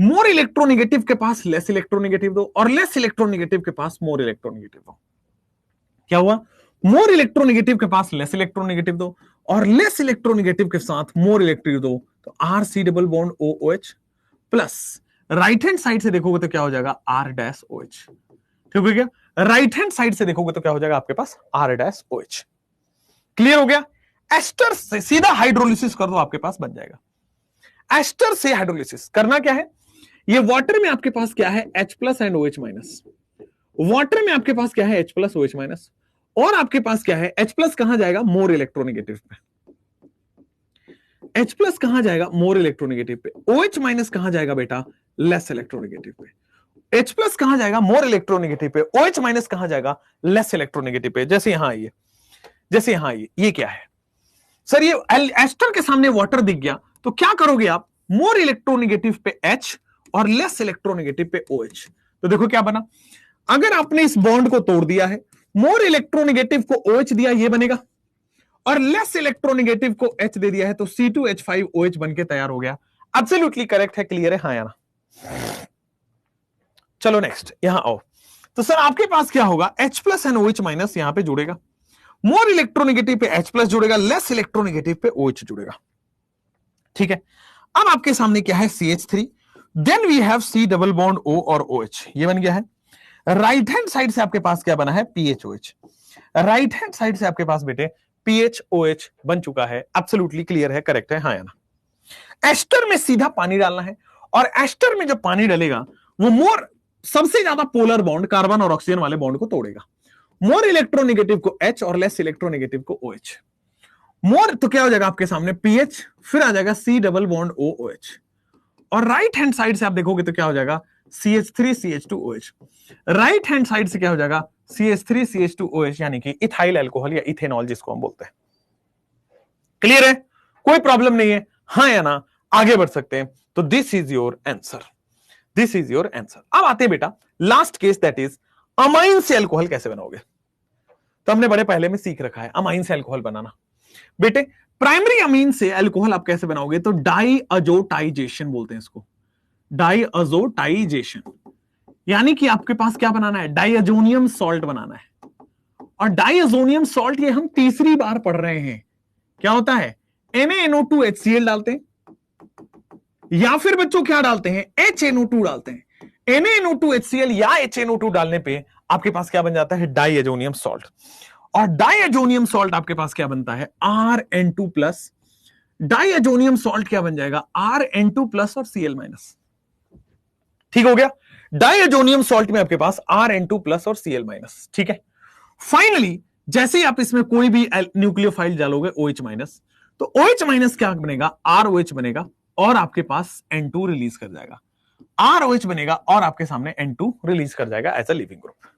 मोर इलेक्ट्रोनेगेटिव के पास लेस इलेक्ट्रोनेगेटिव दो, और लेस इलेक्ट्रोनेगेटिव के पास मोर इलेक्ट्रोनेगेटिव दो। क्या हुआ? मोर इलेक्ट्रोनेगेटिव के पास लेस इलेक्ट्रोनेगेटिव दो, और लेस इलेक्ट्रोनेगेटिव के साथ मोर इलेक्ट्रिक दो, तो RC double bond OOH plus right hand side से देखोगे तो क्या हो जाएगा? R dash OH। ठीक है क्या? राइट हैंड साइड से देखोगे तो क्या हो जाएगा आपके पास? R dash OH। क्लियर हो गया? एस्टर से सीधा हाइड्रोलिसिस कर दो, आपके पास बन जाएगा। एस्टर से हाइड्रोलिसिस करना क्या है? ये वाटर में आपके पास क्या है, H plus and OH minus. Water में आपके पास क्या है, H प्लस OH माइनस, और आपके पास क्या है, H प्लस कहां जाएगा, मोर इलेक्ट्रोनेगेटिव पे। H प्लस कहां जाएगा, मोर इलेक्ट्रोनेगेटिव पे। OH माइनस कहां जाएगा बेटा, लेस इलेक्ट्रोनेगेटिव पे। H प्लस कहां जाएगा, मोर इलेक्ट्रोनेगेटिव पे। OH माइनस कहां जाएगा, लेस इलेक्ट्रोनेगेटिव पे। जैसे यहां आइए, जैसे यहां आइए, ये क्या है सर, ये एस्टर के सामने वाटर दिख गया, तो क्या करोगे आप, मोर इलेक्ट्रोनेगेटिव पे H और लेस इलेक्ट्रोनेगेटिव पे OH। तो देखो क्या बना, अगर आपने इस बॉन्ड को तोड़ दिया है, मोर इलेक्ट्रोनेगेटिव को OH दिया, ये बनेगा, और लेस इलेक्ट्रोनेगेटिव को H दे दिया है, तो C2H5OH बन के तैयार हो गया। एब्सोल्युटली करेक्ट है, क्लियर है, हाँ या ना। चलो नेक्स्ट, यहां आओ। तो सर आपके पास क्या होगा, H plus and OH minus यहां पे जुड़ेगा, मोर इलेक्ट्रोनेगेटिव पे H प्लस जुड़ेगा, लेस इलेक्ट्रोनेगेटिव पे OH जुड़ेगा। ठीक है, अब आपके सामने क्या है, CH3, then we have C double bond O और OH, ये बन गया है। राइट हैंड साइड से आपके पास क्या बना है, PHOH। राइट हैंड साइड से आपके पास बेटे PHOH बन चुका है। एब्सोल्युटली क्लियर है, करेक्ट है, हाँ या ना। एस्टर में सीधा पानी डालना है, और एस्टर में जब पानी डालेगा वो मोर, सबसे ज्यादा पोलर बॉन्ड कार्बन और ऑक्सीजन वाले बॉन्ड को तोड़ेगा। मोर इलेक्ट्रोनेगेटिव को H और लेस इलेक्ट्रोनेगेटिव को OH। मोर तो क्या हो जाएगा आपके सामने PH, फिर आ जाएगा C डबल बॉन्ड OOH, और राइट हैंड साइड से आप देखोगे तो क्या हो जाएगा, CH3 CH2OH। Right hand side से क्या हो जाएगा, CH3 CH2OH, यानी कि इथाइल अल्कोहल या इथेनॉल जिसको हम बोलते हैं। क्लियर है, कोई प्रॉब्लम नहीं है, हाँ या ना, आगे बढ़ सकते हैं। तो this is your answer, this is your answer. अब आते हैं बेटा last case, that is amine से अल्कोहल कैसे बनाओगे। तो हमने बड़े पहले में सीख रखा है अमाइन से अल्कोहल बनाना। बेटे प्राइमरी अमीन से अल्कोहल आप कैसे बनाओगे, तो डाईअज़ोटाइजेशन बोलते हैं इसको, डाईअज़ोटाइजेशन, यानी कि आपके पास क्या बनाना है, डाइअजोनियम सॉल्ट बनाना है। और डाइअजोनियम सॉल्ट ये हम तीसरी बार पढ़ रहे हैं, क्या होता है, NaNO2HCl डालते हैं, या फिर बच्चों क्या डालते हैं, HNO2 डालते हैं। NaNO2HCl या HNO2 डालने पे आपके पास क्या बन जाता है, डाइअजोनियम सॉल्ट। और डाइअजोनियम सॉल्ट आपके पास क्या बनता है, RN2 प्लस। डाइअजोनियम सॉल्ट क्या बन जाएगा, RN2 प्लस और Cl माइनस। ठीक हो गया, डाइअजोनियम सॉल्ट में आपके पास RN2 प्लस और Cl माइनस। ठीक है, फाइनली जैसे ही आप इसमें कोई भी न्यूक्लियोफाइल डालोगे OH माइनस, तो OH माइनस क्या बनेगा, ROH बनेगा, और आपके पास N2 रिलीज कर जाएगा। ROH बनेगा और आपके सामने N2 रिलीज कर जाएगा एज अ लिविंग ग्रुप।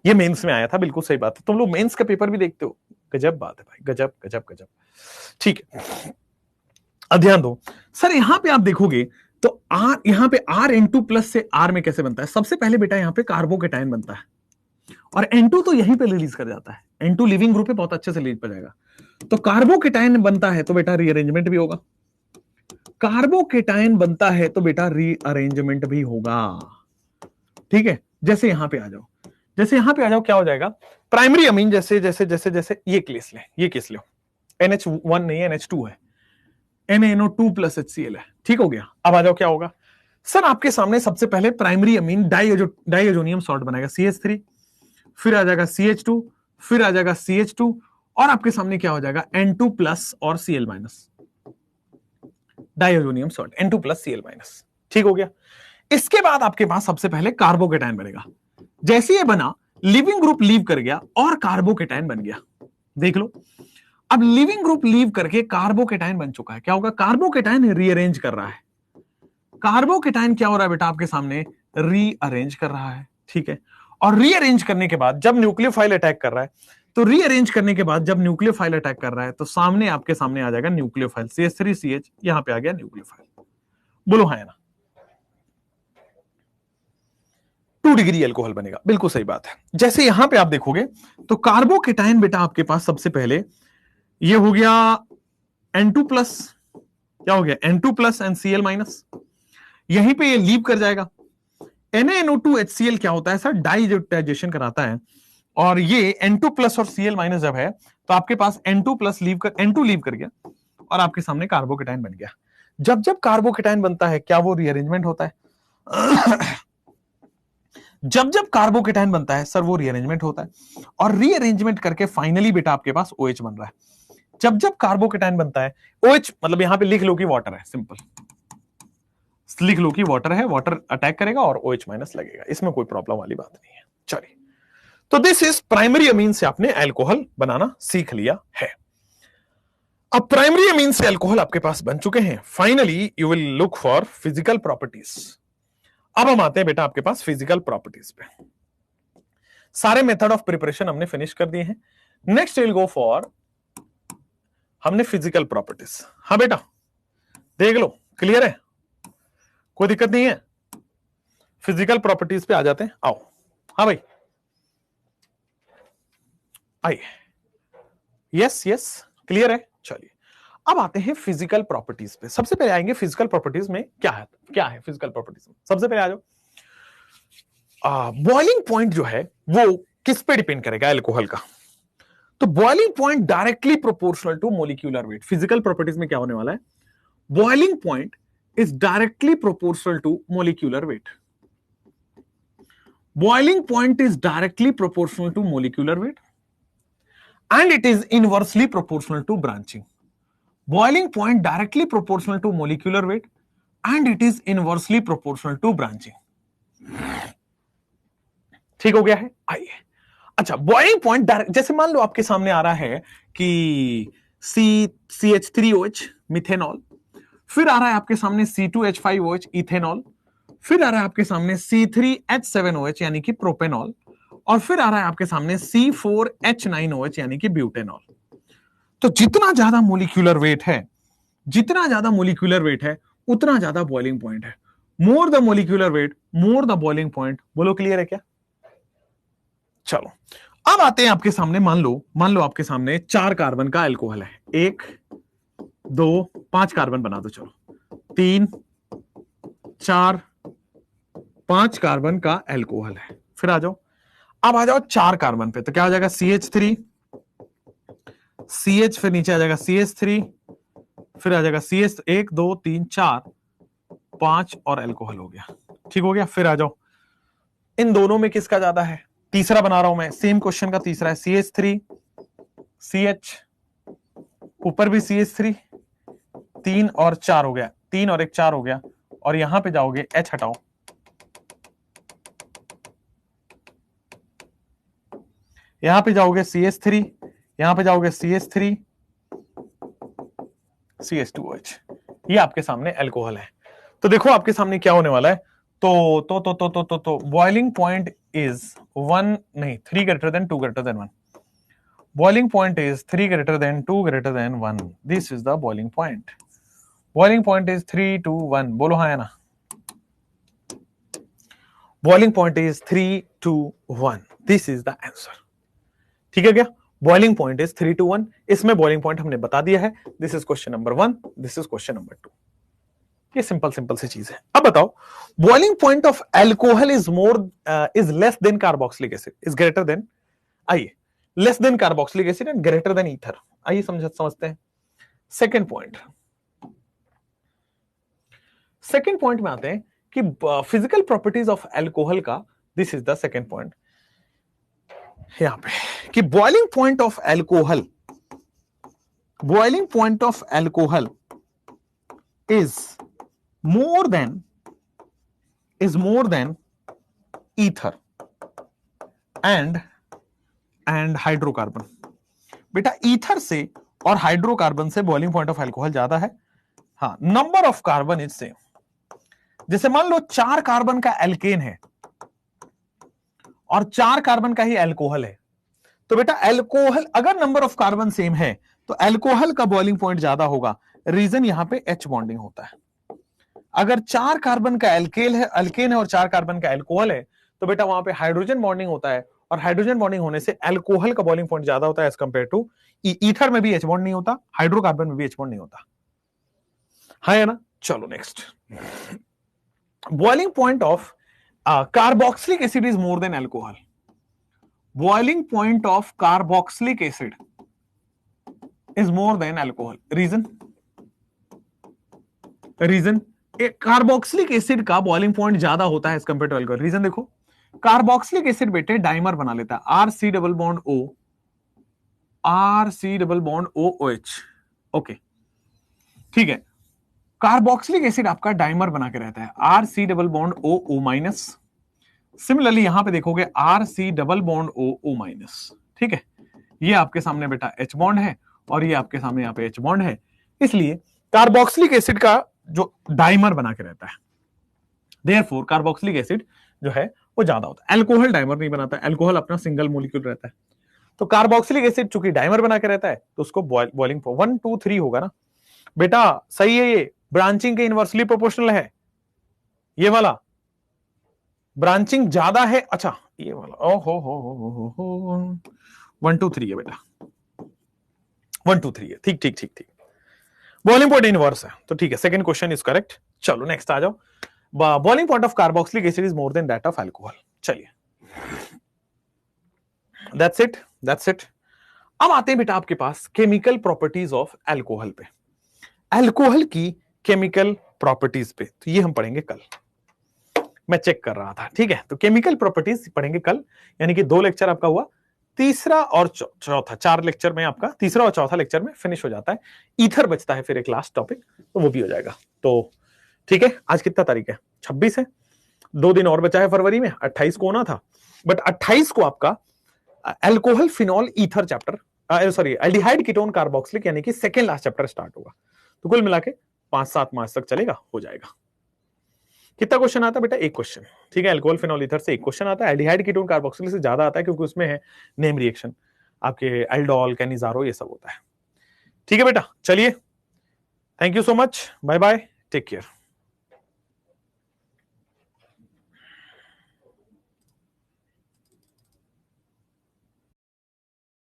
ये मेंस में आया था, बिल्कुल सही बात है। तुम लोग मेंस का पेपर भी देखते हो, गजब बात है भाई, गजब गजब गजब। ठीक है, अब ध्यान दो सर, यहां पे आप देखोगे तो यहां पे RN2 प्लस से R में कैसे बनता है, सबसे पहले बेटा यहां पे कार्बोकेटाइन बनता है, और N2 तो यहीं पे रिलीज कर जाता है। N2 लिविंग ग्रुप पे बहुत अच्छे से रिलीज कर जाएगा। तो कार्बोकेटाइन बनता है तो बेटा रीअरेंजमेंट भी होगा, कार्बोकेटाइन बनता है तो बेटा रीअरेंजमेंट भी होगा। ठीक है, जैसे यहां पे आ जाओ, जैसे यहां पे आ जाओ, क्या हो जाएगा, प्राइमरी अमीन, जैसे जैसे जैसे जैसे ये केस ले, ये केस लो, NH1 नहीं है, NH2 है, NaNO2 प्लस HCl है। ठीक हो गया, अब आ जाओ, क्या होगा सर, आपके सामने सबसे पहले प्राइमरी अमीन डाइअजोनियम सॉल्ट बनाएगा, CH3, फिर आ जाएगा CH2, फिर आ जाएगा CH2, और आपके सामने क्या हो जाएगा, N2 प्लस और Cl minus, diazonium salt N2 plus Cl minus. ठीक हो गया, इसके बाद आपके पास सबसे पहले कार्बोकेटाइन बनेगा। जैसे ये बना, लिविंग ग्रुप लीव कर गया और कार्बोकेटाइन बन गया। देख लो, अब लिविंग ग्रुप लीव करके कार्बोकेटाइन बन चुका है। क्या होगा, कार्बोकेटाइन रीअरेंज कर रहा है। कार्बोकेटाइन क्या हो रहा है बेटा आपके सामने, रीअरेंज कर रहा है। ठीक है, और रीअरेंज करने के बाद जब न्यूक्लियोफाइल अटैक कर रहा है, तो रीअरेंज करने के बाद जब न्यूक्लियोफाइल अटैक कर रहा है, तो सामने आपके सामने आ जाएगा न्यूक्लियोफाइल, CH3CH, यहां पे आ गया न्यूक्लियोफाइल। बोलो हाँ ना, 2 डिग्री अल्कोहल बनेगा, बिल्कुल सही बात है। जैसे यहां पे आप देखोगे तो कार्बोकेटाइन बेटा आपके पास सबसे पहले ये हो गया N2 प्लस, क्या हो गया, N2 plus and Cl minus, यहीं पे ये लीव कर जाएगा। NaNO2HCl क्या होता है सर, डाइअज़ोटाइजेशन कराता है, और ये N2 प्लस और Cl माइनस जब है तो आपके पास N2 प्लस N2 लीव कर गया, और आपके सामने कार्बोकेटाइन बन गया। जब जब कार्बोकेटाइन बनता है, क्या वो रीअरेंजमेंट होता है? जब जब कार्बोकेटाइन बनता है सर, वो रीअरेंजमेंट होता है, और रीअरेंजमेंट करके फाइनली बेटा आपके पास OH बन रहा है। जब जब कार्बोकेटाइन बनता है, OH मतलब यहां पे लिख लो कि वाटर है, सिंपल लिख लो कि वाटर है, वाटर अटैक करेगा और OH माइनस लगेगा, इसमें कोई प्रॉब्लम वाली बात नहीं है। चलिए, तो दिस इज प्राइमरी अमीन से आपने अल्कोहल बनाना सीख लिया है। अब प्राइमरी अमीन से अल्कोहल आपके पास बन चुके हैं, finally you will look for physical properties. अब हम आते हैं बेटा आपके पास फिजिकल प्रॉपर्टीज पे। सारे मेथड ऑफ प्रिपरेशन हमने फिनिश कर दिए हैं, नेक्स्ट विल गो फॉर हमने फिजिकल प्रॉपर्टीज। हाँ बेटा देख लो, क्लियर है, कोई दिक्कत नहीं है। फिजिकल प्रॉपर्टीज पे आ जाते हैं, आओ। हाँ भाई आइए, यस यस क्लियर है। चलिए अब आते हैं फिजिकल प्रॉपर्टीज पे। सबसे पहले आएंगे फिजिकल प्रॉपर्टीज में क्या है फिजिकल प्रॉपर्टीज में। सबसे पहले आ जाओ, बॉइलिंग पॉइंट जो है वो किस पे डिपेंड करेगा अल्कोहल का। तो boiling point directly proportional to molecular weight. Physical properties में क्या होने वाला है, boiling point is directly proportional to molecular weight. Boiling point is directly proportional to molecular weight and it is inversely proportional to branching. Boiling point directly proportional to molecular weight and it is inversely proportional to branching. ठीक हो गया है। आइए, अच्छा boiling point जैसे मान लो आपके सामने आ रहा है कि CH3OH मिथेनॉल, फिर आ रहा है आपके सामने C2H5OH इथेनॉल, फिर आ रहा है आपके सामने C3H7OH यानी कि प्रोपेनॉल, और फिर आ रहा है आपके सामने C4H9OH यानी कि ब्यूटेनॉल। तो जितना ज्यादा मोलिक्यूलर वेट है, जितना ज्यादा मोलिक्यूलर वेट है उतना ज्यादा बॉइलिंग पॉइंट है। More the molecular weight more the boiling point. बोलो क्लियर है क्या। चलो अब आते हैं आपके सामने, मान लो आपके सामने 4 कार्बन का अल्कोहल है, 1 2 5 कार्बन बना दो, चलो 3 4 5 कार्बन का अल्कोहल है। फिर आ जाओ, अब आ जाओ 4 कार्बन पे, तो क्या हो जाएगा CH3 CH, फिर नीचे आ जाएगा CH3, फिर आ जाएगा CH 1 2 3 4 5 और अल्कोहल हो गया। ठीक हो गया। फिर आ जाओ, इन दोनों में किसका ज्यादा है, तीसरा बना रहा हूं मैं, सेम क्वेश्चन का तीसरा है CH3 CH, ऊपर भी CH3, 3 और 4 हो गया, 3 और 1 4 हो गया, और यहां पे जाओगे H हटाओ, यहां पे जाओगे CH3, यहां पे जाओगे CH3 CH2OH, ये आपके सामने अल्कोहल है। तो देखो आपके सामने क्या होने वाला है, तो बॉइलिंग पॉइंट इज 1 नहीं 3 greater than 2 greater than 1। Boiling point is 3 greater than 2 greater than 1। This is the boiling point. Boiling point is 3 2 1। बोलो हाँ है ना। Boiling point is 3 2 1। This is the answer. ठीक है क्या। Boiling point is 3 to 1। इसमें boiling point हमने बता दिया है। This is question number 1, this is question number 2। ये सिंपल सी चीज है। अब बताओ, boiling point of alcohol is less than carboxylic acid, is greater than, आइए, less than carboxylic acid and greater than ether. आइए समझते हैं। सेकेंड पॉइंट में आते हैं कि फिजिकल प्रॉपर्टीज ऑफ अल्कोहल का, this is the second point यहां पे, कि boiling point of alcohol is more then ether and hydrocarbon. बेटा ईथर से और हाइड्रोकार्बन से बॉइलिंग पॉइंट ऑफ अल्कोहल ज्यादा है। हाँ, number of carbon is same. जैसे मान लो 4 कार्बन का एल्केन है और 4 कार्बन का ही अल्कोहल है, तो बेटा अल्कोहल अगर नंबर ऑफ कार्बन सेम है तो अल्कोहल का बॉइलिंग पॉइंट ज्यादा होगा। रीजन यहां पे H बॉन्डिंग होता है। अगर 4 कार्बन का अल्केन है और 4 कार्बन का अल्कोहल है, तो बेटा वहां पे हाइड्रोजन बॉन्डिंग होता है, और हाइड्रोजन बॉन्डिंग होने से अल्कोहल का बॉइलिंग पॉइंट ज्यादा होता है एज कंपेयर टू ईथर में भी H बॉन्ड नहीं होता, हाइड्रोकार्बन में भी H बॉन्ड नहीं होता। है ना। चलो next, boiling point of carboxylic acid is more than alcohol. Boiling point of carboxylic acid is more than alcohol. Reason carboxylic acid का बॉइलिंग पॉइंट ज्यादा होता है as compare to alcohol. Reason देखो, कार्बोक्सिलिक एसिड बेटे dimer बना लेता है, RC double bond OH। Okay ठीक है, कार्बोक्सिलिक एसिड आपका डाइमर बना के रहता है, R C double bond O O minus. Similarly यहां पे देखोगे R C double bond O O minus, ठीक है। ये आपके सामने बेटा एच बॉन्ड है और ये आपके सामने यहाँ पे एच बॉन्ड है, इसलिए कार्बोक्सिलिक एसिड का जो डाइमर बना के रहता है, देयरफॉर कार्बोक्सिलिक एसिड जो है वो ज्यादा होता है। अल्कोहल डाइमर नहीं बनाता, अल्कोहल अपना सिंगल मोलिक्यूल रहता है। तो कार्बोक्सिलिक एसिड चूंकि डाइमर बना के रहता है तो उसको बॉइलिंग 1 2 3 होगा ना बेटा, सही है। ये ब्रांचिंग के इनवर्सली प्रोपोर्शनल है, ये वाला ब्रांचिंग ज्यादा है। अच्छा ये वाला ओहो हो 1 2 3 है बेटा, 1 2 3 है, ठीक ठीक ठीक ठीक। बॉइलिंग पॉइंट इनवर्स है तो ठीक है, सेकंड क्वेश्चन इज करेक्ट। चलो नेक्स्ट आ जाओ। Boiling point of carboxylic acid is more then that of alcohol. चलिए दैट्स इट, दैट्स इट। अब आते हैं बेटा आपके पास केमिकल प्रॉपर्टीज ऑफ अल्कोहल पे, अल्कोहल की केमिकल प्रॉपर्टीज पे। तो ये हम पढ़ेंगे कल, मैं चेक कर रहा था, ठीक है। तो केमिकल प्रॉपर्टीज पढ़ेंगे कल, यानी कि 2 लेक्चर आपका हुआ, तीसरा और चौथा, 4 लेक्चर में आपका तीसरा और चौथा लेक्चर में फिनिश हो जाता है। ईथर बचता है फिर एक लास्ट टॉपिक, तो वो भी हो जाएगा। तो ठीक है, आज कितना तारीख है? 26 है, 2 दिन और बचा है फरवरी में, 28 को होना था, बट 28 को आपका alcohol phenol ether chapter, sorry aldehyde ketone carboxylic यानी कि सेकेंड लास्ट चैप्टर स्टार्ट होगा। तो कुल मिला के 5-7 मार्च तक चलेगा, हो जाएगा। कितना क्वेश्चन आता है बेटा? 1 क्वेश्चन, ठीक है। अल्कोहल फिनॉल ईथर से 1 क्वेश्चन आता है, एल्डिहाइड कीटोन कार्बोक्सिलिक से ज्यादा आता है क्योंकि उसमें है नेम रिएक्शन, आपके एल्डोल कैनिजारो ये सब होता है, ठीक है बेटा। चलिए, thank you so much, bye bye, take care.